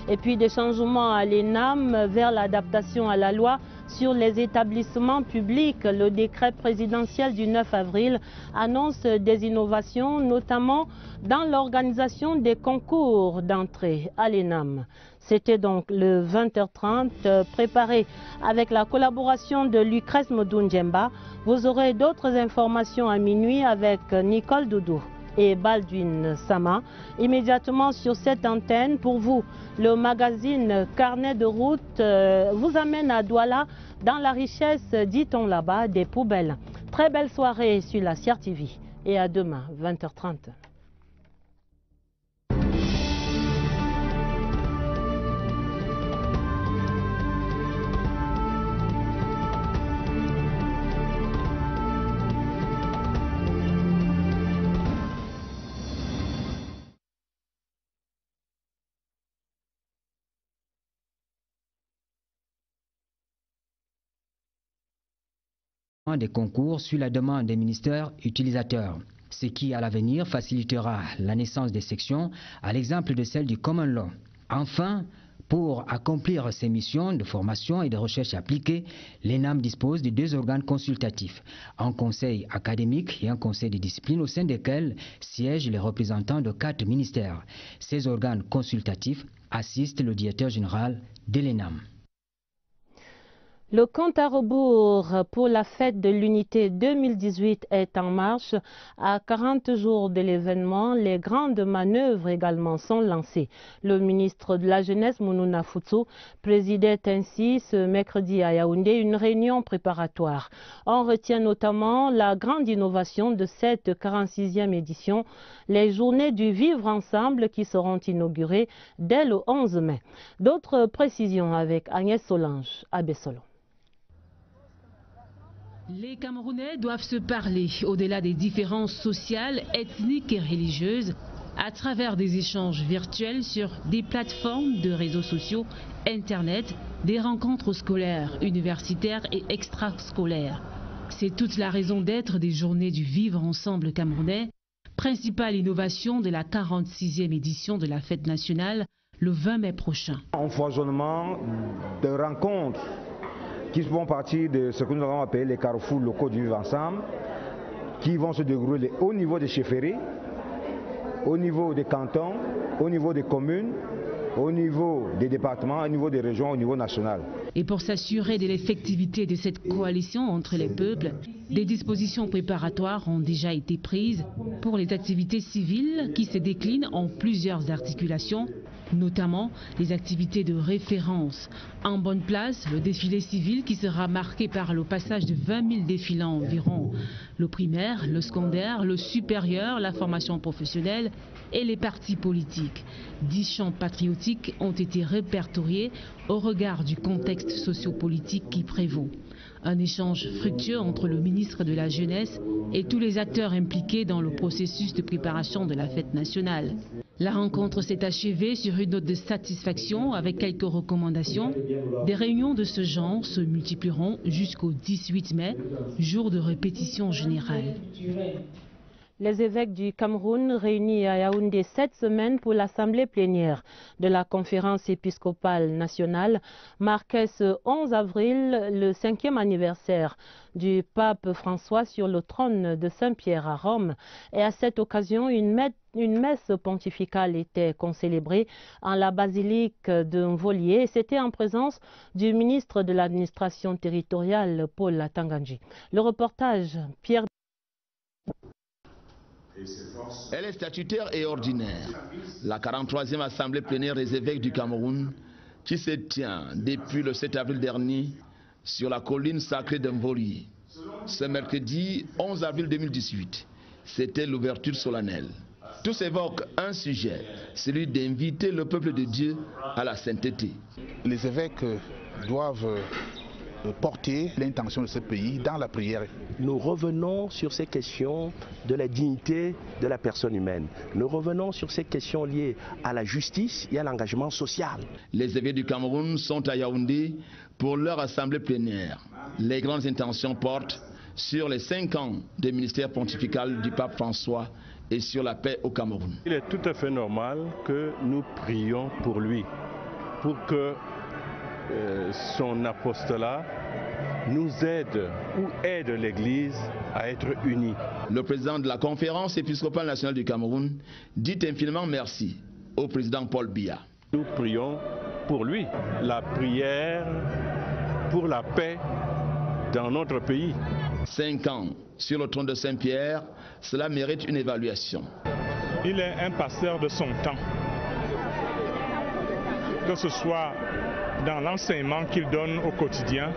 Et puis des changements à l'ENAM vers l'adaptation à la loi sur les établissements publics. Le décret présidentiel du 9 avril annonce des innovations, notamment dans l'organisation des concours d'entrée à l'ENAM. C'était donc le 20h30 préparé avec la collaboration de Lucrèce Modou Ndjemba. Vous aurez d'autres informations à minuit avec Nicole Doudou. et Baldwin Sama. Immédiatement sur cette antenne, pour vous, le magazine Carnet de route vous amène à Douala dans la richesse, dit-on là-bas, des poubelles. Très belle soirée sur la CIR TV et à demain, 20h30. Des concours sur la demande des ministères utilisateurs, ce qui à l'avenir facilitera la naissance des sections à l'exemple de celle du Common Law. Enfin, pour accomplir ces missions de formation et de recherche appliquée, l'ENAM dispose de 2 organes consultatifs, un conseil académique et un conseil de discipline au sein desquels siègent les représentants de 4 ministères. Ces organes consultatifs assistent le directeur général de l'ENAM. Le compte à rebours pour la fête de l'unité 2018 est en marche. À 40 jours de l'événement, les grandes manœuvres également sont lancées. Le ministre de la Jeunesse, Mounouna Futsu, présidait ainsi ce mercredi à Yaoundé une réunion préparatoire. On retient notamment la grande innovation de cette 46e édition, les journées du vivre ensemble qui seront inaugurées dès le 11 mai. D'autres précisions avec Agnès Solange à Bessolo. Les Camerounais doivent se parler au-delà des différences sociales, ethniques et religieuses à travers des échanges virtuels sur des plateformes de réseaux sociaux, Internet, des rencontres scolaires, universitaires et extrascolaires. C'est toute la raison d'être des journées du vivre ensemble camerounais, principale innovation de la 46e édition de la fête nationale le 20 mai prochain. Un foisonnement de rencontres qui font partie de ce que nous avons appelé les carrefours locaux du vivre ensemble, qui vont se dérouler au niveau des chefferies, au niveau des cantons, au niveau des communes, au niveau des départements, au niveau des régions, au niveau national. Et pour s'assurer de l'effectivité de cette coalition entre les peuples, des dispositions préparatoires ont déjà été prises pour les activités civiles qui se déclinent en plusieurs articulations, notamment les activités de référence. En bonne place, le défilé civil qui sera marqué par le passage de 20 000 défilants environ. Le primaire, le secondaire, le supérieur, la formation professionnelle et les partis politiques. 10 chants patriotiques ont été répertoriés au regard du contexte sociopolitique qui prévaut. Un échange fructueux entre le ministre de la Jeunesse et tous les acteurs impliqués dans le processus de préparation de la fête nationale. La rencontre s'est achevée sur une note de satisfaction avec quelques recommandations. Des réunions de ce genre se multiplieront jusqu'au 18 mai, jour de répétition générale. Les évêques du Cameroun réunis à Yaoundé cette semaine pour l'assemblée plénière de la conférence épiscopale nationale marquait ce 11 avril le 5e anniversaire du pape François sur le trône de Saint-Pierre à Rome. Et à cette occasion, une messe pontificale était concélébrée en la basilique de Mvolié. C'était en présence du ministre de l'administration territoriale, Paul Atanganji. Le reportage, Pierre. Elle est statutaire et ordinaire. La 43e assemblée plénière des évêques du Cameroun qui se tient depuis le 7 avril dernier sur la colline sacrée de Mvolié. Ce mercredi 11 avril 2018, c'était l'ouverture solennelle. Tous évoquent un sujet, celui d'inviter le peuple de Dieu à la sainteté. Les évêques doivent porter l'intention de ce pays dans la prière. Nous revenons sur ces questions de la dignité de la personne humaine. Nous revenons sur ces questions liées à la justice et à l'engagement social. Les évêques du Cameroun sont à Yaoundé pour leur assemblée plénière. Les grandes intentions portent sur les 5 ans de ministère pontifical du pape François et sur la paix au Cameroun. Il est tout à fait normal que nous prions pour lui, pour que son apostolat nous aide ou aide l'Église à être unie. Le président de la conférence épiscopale nationale du Cameroun dit infiniment merci au président Paul Biya. Nous prions pour lui, la prière pour la paix dans notre pays. 5 ans sur le trône de Saint-Pierre, cela mérite une évaluation. Il est un passeur de son temps, que ce soit dans l'enseignement qu'il donne au quotidien,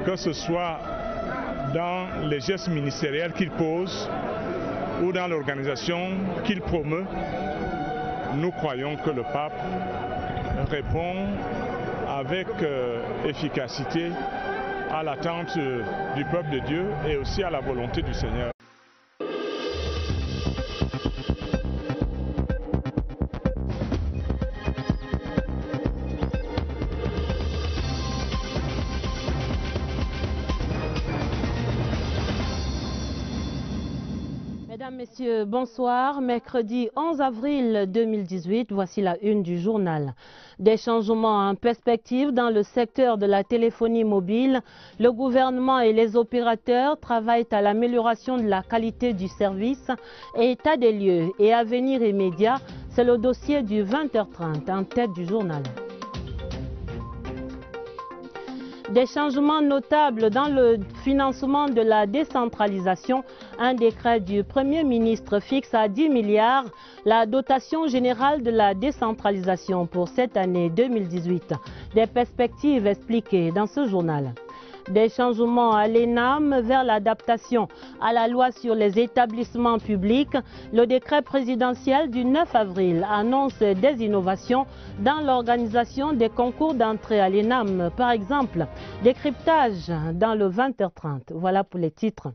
que ce soit dans les gestes ministériels qu'il pose ou dans l'organisation qu'il promeut. Nous croyons que le pape répond avec efficacité à l'attente du peuple de Dieu et aussi à la volonté du Seigneur. Mesdames, Messieurs, bonsoir. Mercredi 11 avril 2018, voici la une du journal. Des changements en perspective dans le secteur de la téléphonie mobile. Le gouvernement et les opérateurs travaillent à l'amélioration de la qualité du service. Et état des lieux et avenir immédiat, c'est le dossier du 20h30 en tête du journal. Des changements notables dans le financement de la décentralisation. Un décret du Premier ministre fixe à 10 milliards la dotation générale de la décentralisation pour cette année 2018. Des perspectives expliquées dans ce journal. Des changements à l'ENAM vers l'adaptation à la loi sur les établissements publics. Le décret présidentiel du 9 avril annonce des innovations dans l'organisation des concours d'entrée à l'ENAM. Par exemple, décryptage dans le 20h30. Voilà pour les titres.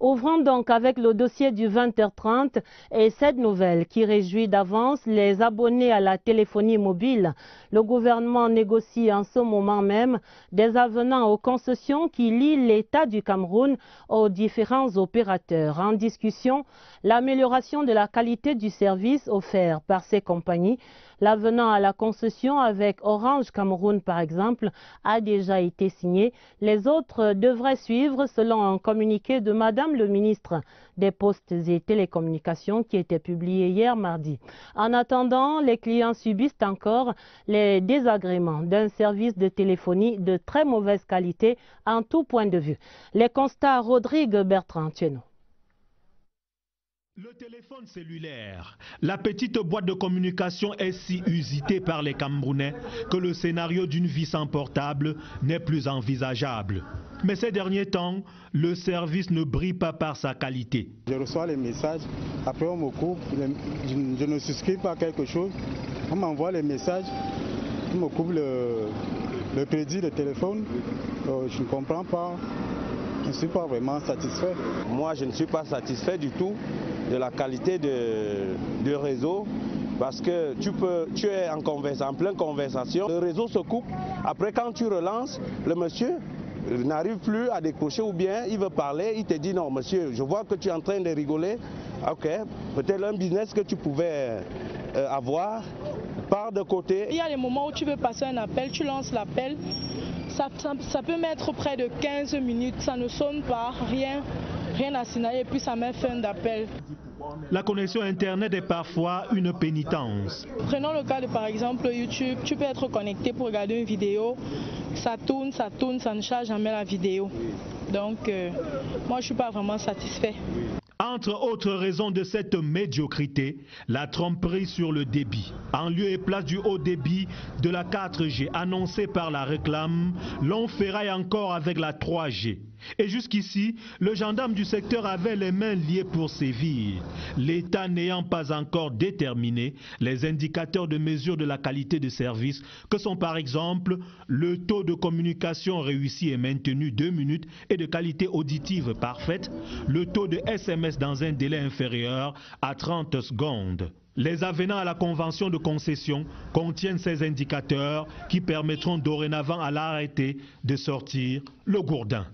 Ouvrons donc avec le dossier du 20h30 et cette nouvelle qui réjouit d'avance les abonnés à la téléphonie mobile. Le gouvernement négocie en ce moment même des avenants aux concessions qui lient l'État du Cameroun aux différents opérateurs. En discussion, l'amélioration de la qualité du service offert par ces compagnies. L'avenant à la concession avec Orange Cameroun, par exemple, a déjà été signé. Les autres devraient suivre selon un communiqué de Madame le ministre des Postes et Télécommunications qui était publié hier mardi. En attendant, les clients subissent encore les désagréments d'un service de téléphonie de très mauvaise qualité en tout point de vue. Les constats, Rodrigue Bertrand Tchenou. Le téléphone cellulaire, la petite boîte de communication est si usitée par les Camerounais que le scénario d'une vie sans portable n'est plus envisageable. Mais ces derniers temps, le service ne brille pas par sa qualité. Je reçois les messages, après on me coupe, je ne souscris pas à quelque chose, on m'envoie les messages, on me coupe le crédit, le téléphone, je ne comprends pas. Je ne suis pas vraiment satisfait. Moi, je ne suis pas satisfait du tout de la qualité du réseau parce que tu es en pleine conversation, le réseau se coupe. Après, quand tu relances, le monsieur n'arrive plus à décrocher ou bien il veut parler, il te dit non monsieur, je vois que tu es en train de rigoler. Ok, peut-être un business que tu pouvais avoir, part de côté. Il y a des moments où tu veux passer un appel, tu lances l'appel. Ça peut mettre près de 15 minutes, ça ne sonne pas, rien à signaler et puis ça met fin d'appel. La connexion Internet est parfois une pénitence. Prenons le cas de par exemple YouTube, tu peux être connecté pour regarder une vidéo, ça tourne, ça ne charge jamais la vidéo. Donc moi je ne suis pas vraiment satisfait. Entre autres raisons de cette médiocrité, la tromperie sur le débit. En lieu et place du haut débit de la 4G annoncée par la réclame, l'on ferraille encore avec la 3G. Et jusqu'ici, le gendarme du secteur avait les mains liées pour sévir. L'État n'ayant pas encore déterminé les indicateurs de mesure de la qualité de service, que sont par exemple le taux de communication réussi et maintenu 2 minutes et de qualité auditive parfaite, le taux de SMS dans un délai inférieur à 30 secondes. Les avenants à la convention de concession contiennent ces indicateurs qui permettront dorénavant à l'arrêté de sortir le gourdin.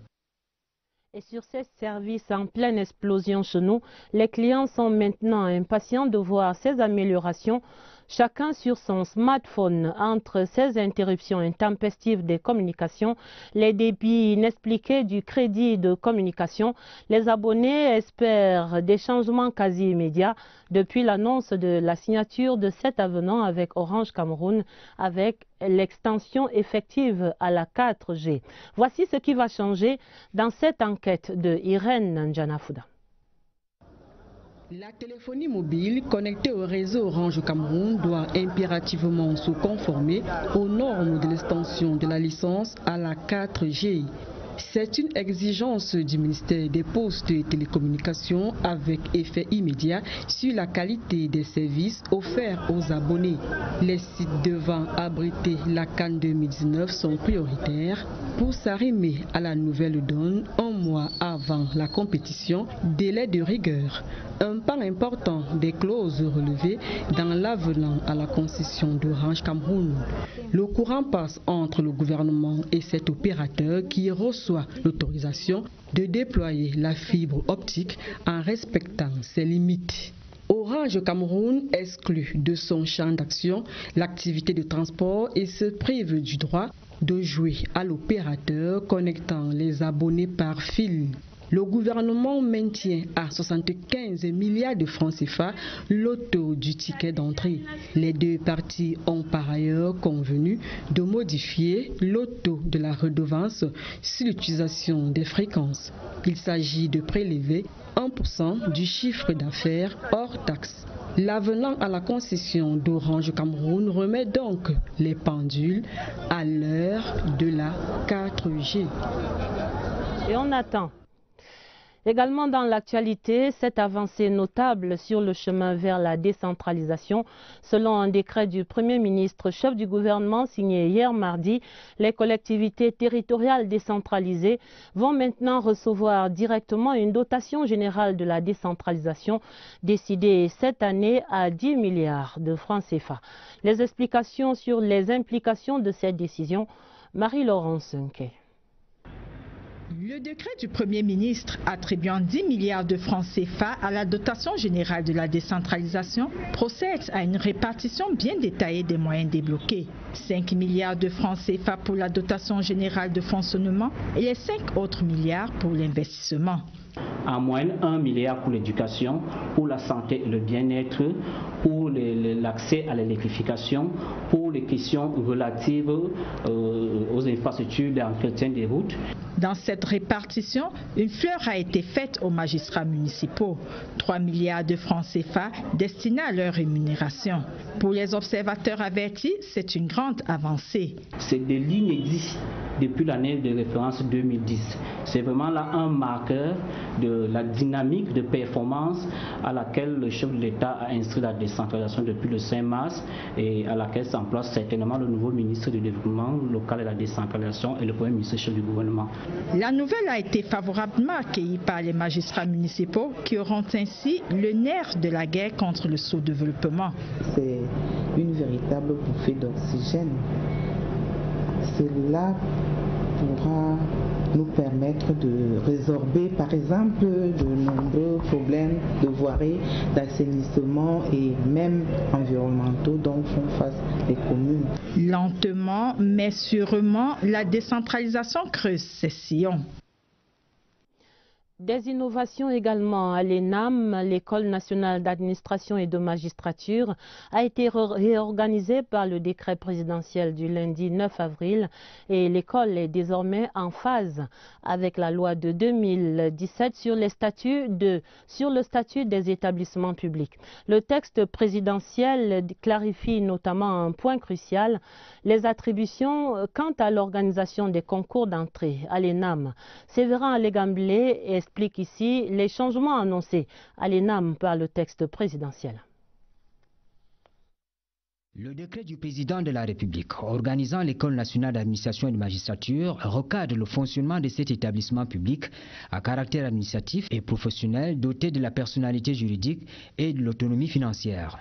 Et sur ces services en pleine explosion chez nous, les clients sont maintenant impatients de voir ces améliorations. chacun sur son smartphone. Entre ces interruptions intempestives des communications, les débits inexpliqués du crédit de communication, les abonnés espèrent des changements quasi immédiats depuis l'annonce de la signature de cet avenant avec Orange Cameroun avec l'extension effective à la 4G. Voici ce qui va changer dans cette enquête de Irène Njanafuda. La téléphonie mobile connectée au réseau Orange Cameroun doit impérativement se conformer aux normes de l'extension de la licence à la 4G. C'est une exigence du ministère des Postes et Télécommunications avec effet immédiat sur la qualité des services offerts aux abonnés. Les sites devant abriter la CAN 2019 sont prioritaires pour s'arrimer à la nouvelle donne un mois avant la compétition, délai de rigueur. Un pan important des clauses relevées dans l'avenant à la concession d'Orange Cameroun. Le courant passe entre le gouvernement et cet opérateur qui reçoit l'autorisation de déployer la fibre optique en respectant ses limites. Orange Cameroun exclut de son champ d'action l'activité de transport et se prive du droit de jouer à l'opérateur connectant les abonnés par fil. Le gouvernement maintient à 75 milliards de francs CFA le taux du ticket d'entrée. Les deux parties ont par ailleurs convenu de modifier le taux de la redevance sur l'utilisation des fréquences. Il s'agit de prélever 1% du chiffre d'affaires hors taxe. L'avenant à la concession d'Orange Cameroun remet donc les pendules à l'heure de la 4G. Et on attend. Également dans l'actualité, cette avancée notable sur le chemin vers la décentralisation. Selon un décret du Premier ministre, chef du gouvernement signé hier mardi, les collectivités territoriales décentralisées vont maintenant recevoir directement une dotation générale de la décentralisation décidée cette année à 10 milliards de francs CFA. Les explications sur les implications de cette décision, Marie-Laurence Nké. Le décret du Premier ministre attribuant 10 milliards de francs CFA à la dotation générale de la décentralisation procède à une répartition bien détaillée des moyens débloqués. 5 milliards de francs CFA pour la dotation générale de fonctionnement et les 5 autres milliards pour l'investissement. En moyenne, 1 milliard pour l'éducation, pour la santé et le bien-être, pour l'accès à l'électrification, pour les questions relatives aux infrastructures d'entretien des routes. Dans cette répartition, une fleur a été faite aux magistrats municipaux. 3 milliards de francs CFA destinés à leur rémunération. Pour les observateurs avertis, c'est une grande avancée. C'est de l'inédit depuis l'année de référence 2010. C'est vraiment là un marqueur de la dynamique de performance à laquelle le chef de l'État a inscrit la décentralisation depuis le 5 mars et à laquelle s'emploie certainement le nouveau ministre du développement local et de la décentralisation et le premier ministre chef du gouvernement. La nouvelle a été favorablement accueillie par les magistrats municipaux qui auront ainsi le nerf de la guerre contre le sous-développement. C'est une véritable bouffée d'oxygène. Cela pourra nous permettre de résorber par exemple de nombreux problèmes de voirie, d'assainissement et même environnementaux dont font face les communes. Lentement mais sûrement, la décentralisation creuse ses sillons. Des innovations également à l'ENAM, l'École nationale d'administration et de magistrature, a été réorganisée par le décret présidentiel du lundi 9 avril et l'école est désormais en phase avec la loi de 2017 sur le statut des établissements publics. Le texte présidentiel clarifie notamment un point crucial, les attributions quant à l'organisation des concours d'entrée à l'ENAM. Séverin Allégamblé explique ici les changements annoncés à l'ENAM par le texte présidentiel. Le décret du président de la République organisant l'École nationale d'administration et de magistrature recadre le fonctionnement de cet établissement public à caractère administratif et professionnel doté de la personnalité juridique et de l'autonomie financière.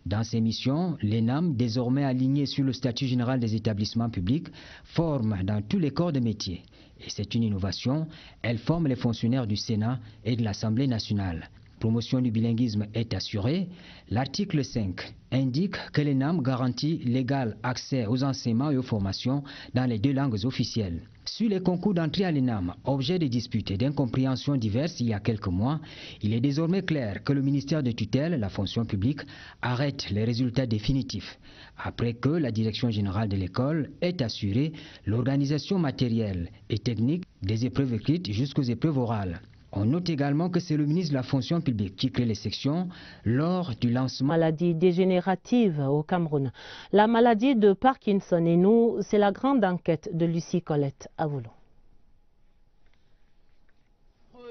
Dans ses missions, l'ENAM, désormais alignée sur le statut général des établissements publics, forme dans tous les corps de métier. Et c'est une innovation, elle forme les fonctionnaires du Sénat et de l'Assemblée nationale. promotion du bilinguisme est assurée. L'article 5 indique que l'ENAM garantit l'égal accès aux enseignements et aux formations dans les 2 langues officielles. Sur les concours d'entrée à l'ENAM, objet de disputes et d'incompréhensions diverses il y a quelques mois, il est désormais clair que le ministère de tutelle, la fonction publique, arrête les résultats définitifs, après que la direction générale de l'école ait assuré l'organisation matérielle et technique des épreuves écrites jusqu'aux épreuves orales. On note également que c'est le ministre de la fonction publique qui crée les sections lors du lancement. Maladie dégénérative au Cameroun. La maladie de Parkinson et nous, c'est la grande enquête de Lucie Colette Avolo.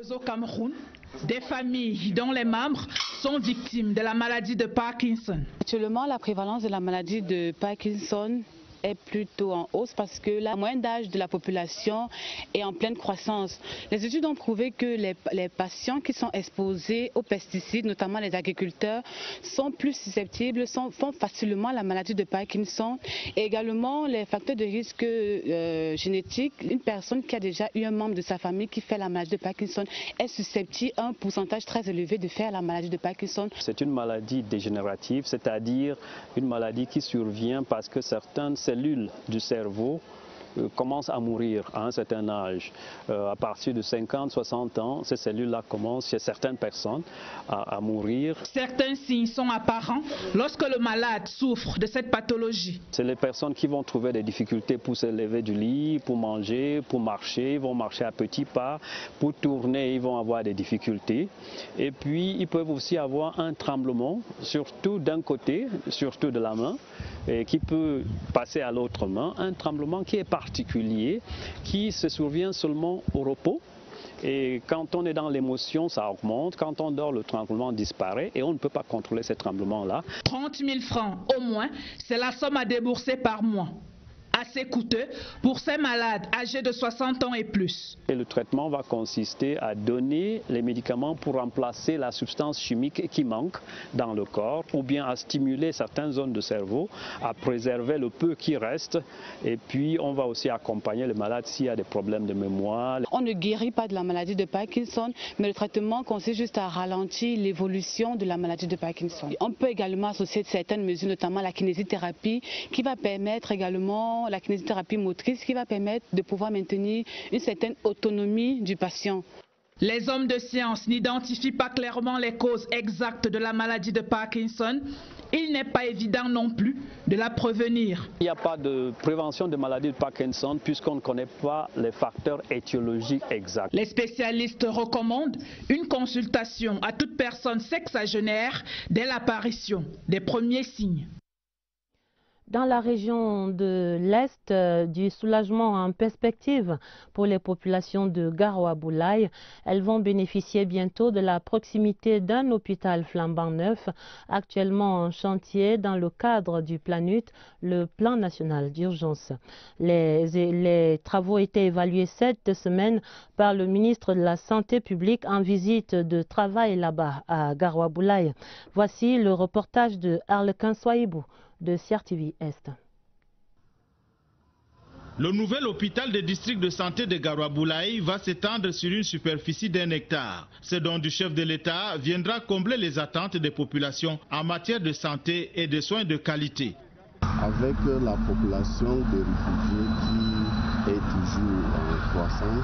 Au Cameroun, des familles dont les membres sont victimes de la maladie de Parkinson. Actuellement, la prévalence de la maladie de Parkinson est plutôt en hausse parce que la moyenne d'âge de la population est en pleine croissance. Les études ont prouvé que les patients qui sont exposés aux pesticides, notamment les agriculteurs, sont plus susceptibles, font facilement la maladie de Parkinson. Et également les facteurs de risque génétiques. Une personne qui a déjà eu un membre de sa famille qui fait la maladie de Parkinson est susceptible à un pourcentage très élevé de faire la maladie de Parkinson. C'est une maladie dégénérative, c'est-à-dire une maladie qui survient parce que certaines cellules du cerveau commencent à mourir à un certain âge. À partir de 50-60 ans, ces cellules-là commencent chez certaines personnes à mourir. Certains signes sont apparents lorsque le malade souffre de cette pathologie. C'est les personnes qui vont trouver des difficultés pour se lever du lit, pour manger, pour marcher, ils vont marcher à petits pas, pour tourner, ils vont avoir des difficultés. Et puis, ils peuvent aussi avoir un tremblement, surtout d'un côté, surtout de la main, et qui peut passer à l'autre main, un tremblement qui est particulier, qui se survient seulement au repos. Et quand on est dans l'émotion, ça augmente. Quand on dort, le tremblement disparaît et on ne peut pas contrôler ces tremblements-là. 30 000 francs au moins, c'est la somme à débourser par mois. Assez coûteux pour ces malades âgés de 60 ans et plus. Et le traitement va consister à donner les médicaments pour remplacer la substance chimique qui manque dans le corps, ou bien à stimuler certaines zones de cerveau, à préserver le peu qui reste. Et puis on va aussi accompagner le malade s'il y a des problèmes de mémoire. On ne guérit pas de la maladie de Parkinson, mais le traitement consiste juste à ralentir l'évolution de la maladie de Parkinson. On peut également associer certaines mesures, notamment la kinésithérapie, qui va permettre également la kinésithérapie motrice qui va permettre de pouvoir maintenir une certaine autonomie du patient. Les hommes de science n'identifient pas clairement les causes exactes de la maladie de Parkinson. Il n'est pas évident non plus de la prévenir. Il n'y a pas de prévention de maladie de Parkinson puisqu'on ne connaît pas les facteurs étiologiques exacts. Les spécialistes recommandent une consultation à toute personne sexagénaire dès l'apparition des premiers signes. Dans la région de l'Est, du soulagement en perspective pour les populations de Garoua-Boulaye. Elles vont bénéficier bientôt de la proximité d'un hôpital flambant neuf, actuellement en chantier dans le cadre du PNUD, le plan national d'urgence. Les travaux étaient évalués cette semaine par le ministre de la Santé publique en visite de travail là-bas à Garoua-Boulaye. Voici le reportage de Arlequin Soaibou de CRTV Est. Le nouvel hôpital de district de santé de Garoua-Boulaye va s'étendre sur une superficie d'1 hectare. Ce don du chef de l'État viendra combler les attentes des populations en matière de santé et de soins de qualité. Avec la population de réfugiés qui est toujours en croissance,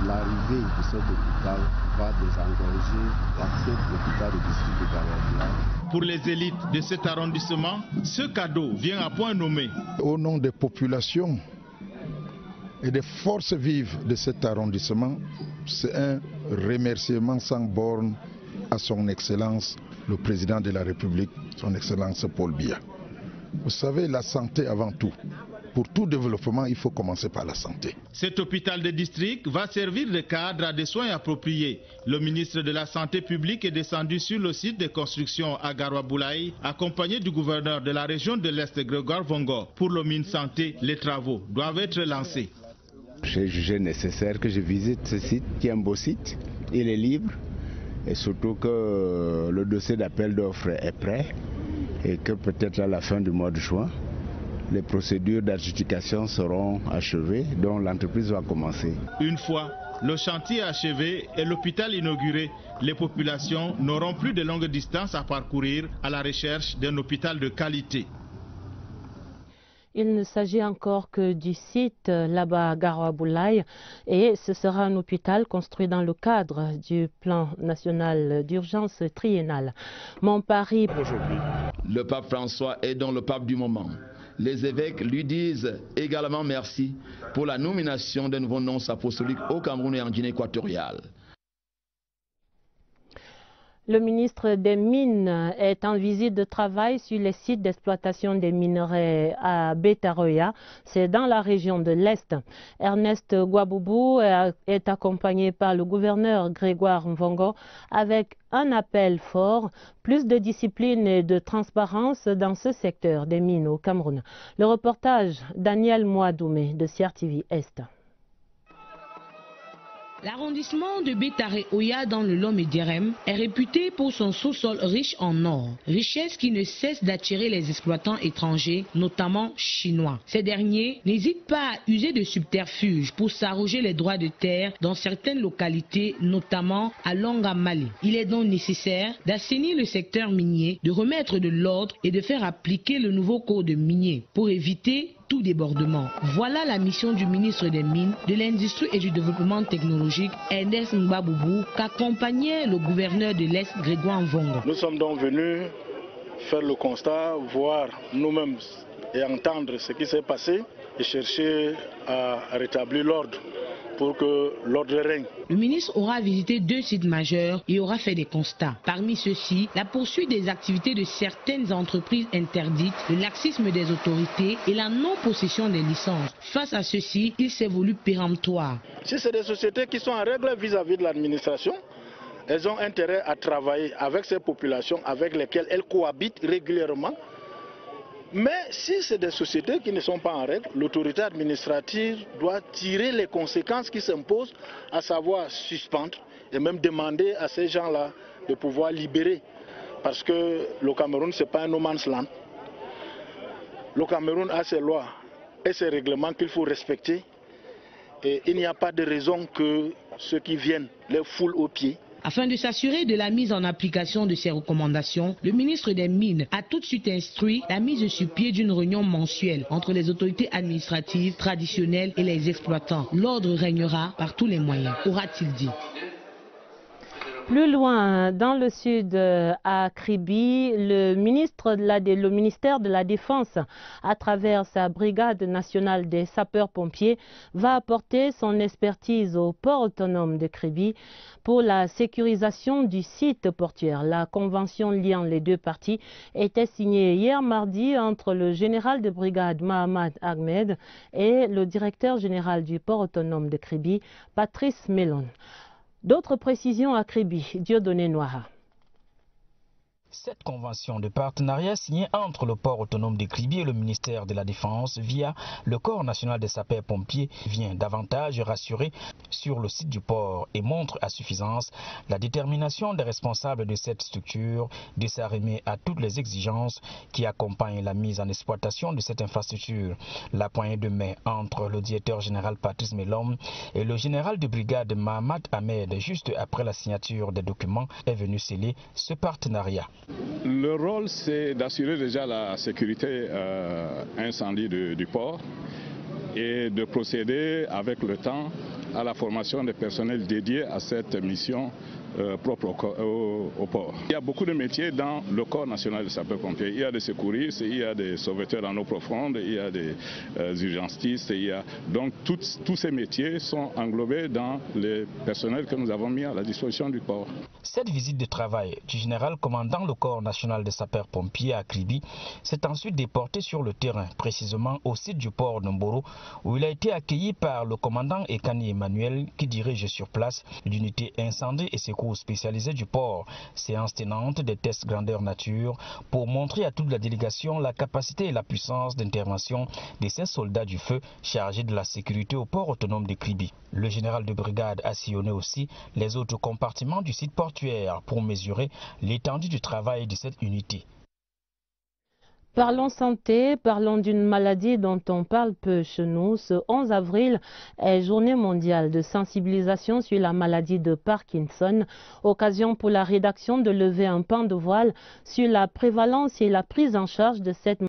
l'arrivée de cet hôpital va désengorger l'accès de l'hôpital du district de Garoua-Boulaye. Pour les élites de cet arrondissement, ce cadeau vient à point nommé. Au nom des populations et des forces vives de cet arrondissement, c'est un remerciement sans borne à son Excellence, le Président de la République, son Excellence Paul Biya. Vous savez, la santé avant tout. Pour tout développement, il faut commencer par la santé. Cet hôpital de district va servir de cadre à des soins appropriés. Le ministre de la Santé publique est descendu sur le site de construction à Garoua-Boulaye, accompagné du gouverneur de la région de l'Est, Grégoire Vongo. Pour le ministre Santé, les travaux doivent être lancés. J'ai jugé nécessaire que je visite ce site, qui est un beau site. Il est libre et surtout que le dossier d'appel d'offres est prêt et que peut-être à la fin du mois de juin, les procédures d'adjudication seront achevées, dont l'entreprise va commencer. Une fois Le chantier achevé et l'hôpital inauguré, les populations n'auront plus de longues distances à parcourir à la recherche d'un hôpital de qualité. Il ne s'agit encore que du site là-bas à Garoua-Boulaye et ce sera un hôpital construit dans le cadre du plan national d'urgence triennal. Mon pari aujourd'hui. Le pape François est donc le pape du moment. Les évêques lui disent également merci pour la nomination d'un nouveau nonce apostolique au Cameroun et en Guinée équatoriale. Le ministre des Mines est en visite de travail sur les sites d'exploitation des minerais à Betaroya, c'est dans la région de l'Est. Ernest Gwaboubou est accompagné par le gouverneur Grégoire Mvongo avec un appel fort, plus de discipline et de transparence dans ce secteur des mines au Cameroun. Le reportage Daniel Mouadoumé de CRTV Est. L'arrondissement de Betaroya dans le Lomé-Dierem est réputé pour son sous-sol riche en or, richesse qui ne cesse d'attirer les exploitants étrangers, notamment chinois. Ces derniers n'hésitent pas à user de subterfuges pour s'arroger les droits de terre dans certaines localités, notamment à Longamale. Il est donc nécessaire d'assainir le secteur minier, de remettre de l'ordre et de faire appliquer le nouveau code minier pour éviter tout débordement. Voilà la mission du ministre des Mines, de l'Industrie et du Développement technologique, Ernest Gwaboubou, qu'accompagnait le gouverneur de l'Est, Grégoire Mvongo. Nous sommes donc venus faire le constat, voir nous-mêmes et entendre ce qui s'est passé et chercher à rétablir l'ordre pour que l'ordre règne. Le ministre aura visité 2 sites majeurs et aura fait des constats. Parmi ceux-ci, la poursuite des activités de certaines entreprises interdites, le laxisme des autorités et la non-possession des licences. Face à ceci, il s'est voulu péremptoire. Si c'est des sociétés qui sont en règle vis-à-vis de l'administration, elles ont intérêt à travailler avec ces populations avec lesquelles elles cohabitent régulièrement. Mais si c'est des sociétés qui ne sont pas en règle, l'autorité administrative doit tirer les conséquences qui s'imposent, à savoir suspendre et même demander à ces gens-là de pouvoir libérer. Parce que le Cameroun, ce n'est pas un no man's land. Le Cameroun a ses lois et ses règlements qu'il faut respecter. Et il n'y a pas de raison que ceux qui viennent les foulent aux pieds. Afin de s'assurer de la mise en application de ces recommandations, le ministre des Mines a tout de suite instruit la mise sur pied d'une réunion mensuelle entre les autorités administratives traditionnelles et les exploitants. L'ordre régnera par tous les moyens, aura-t-il dit. Plus loin, dans le sud, à Kribi, le ministère de la Défense, à travers sa brigade nationale des sapeurs-pompiers, va apporter son expertise au port autonome de Kribi pour la sécurisation du site portuaire. La convention liant les 2 parties était signée hier mardi entre le général de brigade Mohamed Ahmed et le directeur général du port autonome de Kribi, Patrice Melon. D'autres précisions à Kribi, Dieudonné Noira. Cette convention de partenariat signée entre le port autonome de Kribi et le ministère de la Défense via le Corps national des sapeurs-pompiers vient davantage rassurer sur le site du port et montre à suffisance la détermination des responsables de cette structure de s'arrimer à toutes les exigences qui accompagnent la mise en exploitation de cette infrastructure. La poignée de main entre le directeur général Patrice Melon et le général de brigade Mohamed Ahmed juste après la signature des documents est venue sceller ce partenariat. Le rôle, c'est d'assurer déjà la sécurité incendie du port et de procéder avec le temps à la formation des personnels dédiés à cette mission propre au port. Il y a beaucoup de métiers dans le corps national de sapeurs-pompiers. Il y a des secouristes, il y a des sauveteurs en eau profonde, il y a des urgentistes. Donc tous ces métiers sont englobés dans les personnels que nous avons mis à la disposition du port. Cette visite de travail du général commandant le corps national de sapeurs-pompiers à Kribi s'est ensuite déportée sur le terrain, précisément au site du port de Mboro, où il a été accueilli par le commandant Ekani Emmanuel qui dirige sur place l'unité incendie et secours spécialisée du port, séance tenante des tests grandeur nature pour montrer à toute la délégation la capacité et la puissance d'intervention de ces soldats du feu chargés de la sécurité au port autonome de Kribi. Le général de brigade a sillonné aussi les autres compartiments du site portuaire pour mesurer l'étendue du travail de cette unité. Parlons santé, parlons d'une maladie dont on parle peu chez nous. Ce 11 avril est journée mondiale de sensibilisation sur la maladie de Parkinson. Occasion pour la rédaction de lever un pan de voile sur la prévalence et la prise en charge de cette maladie.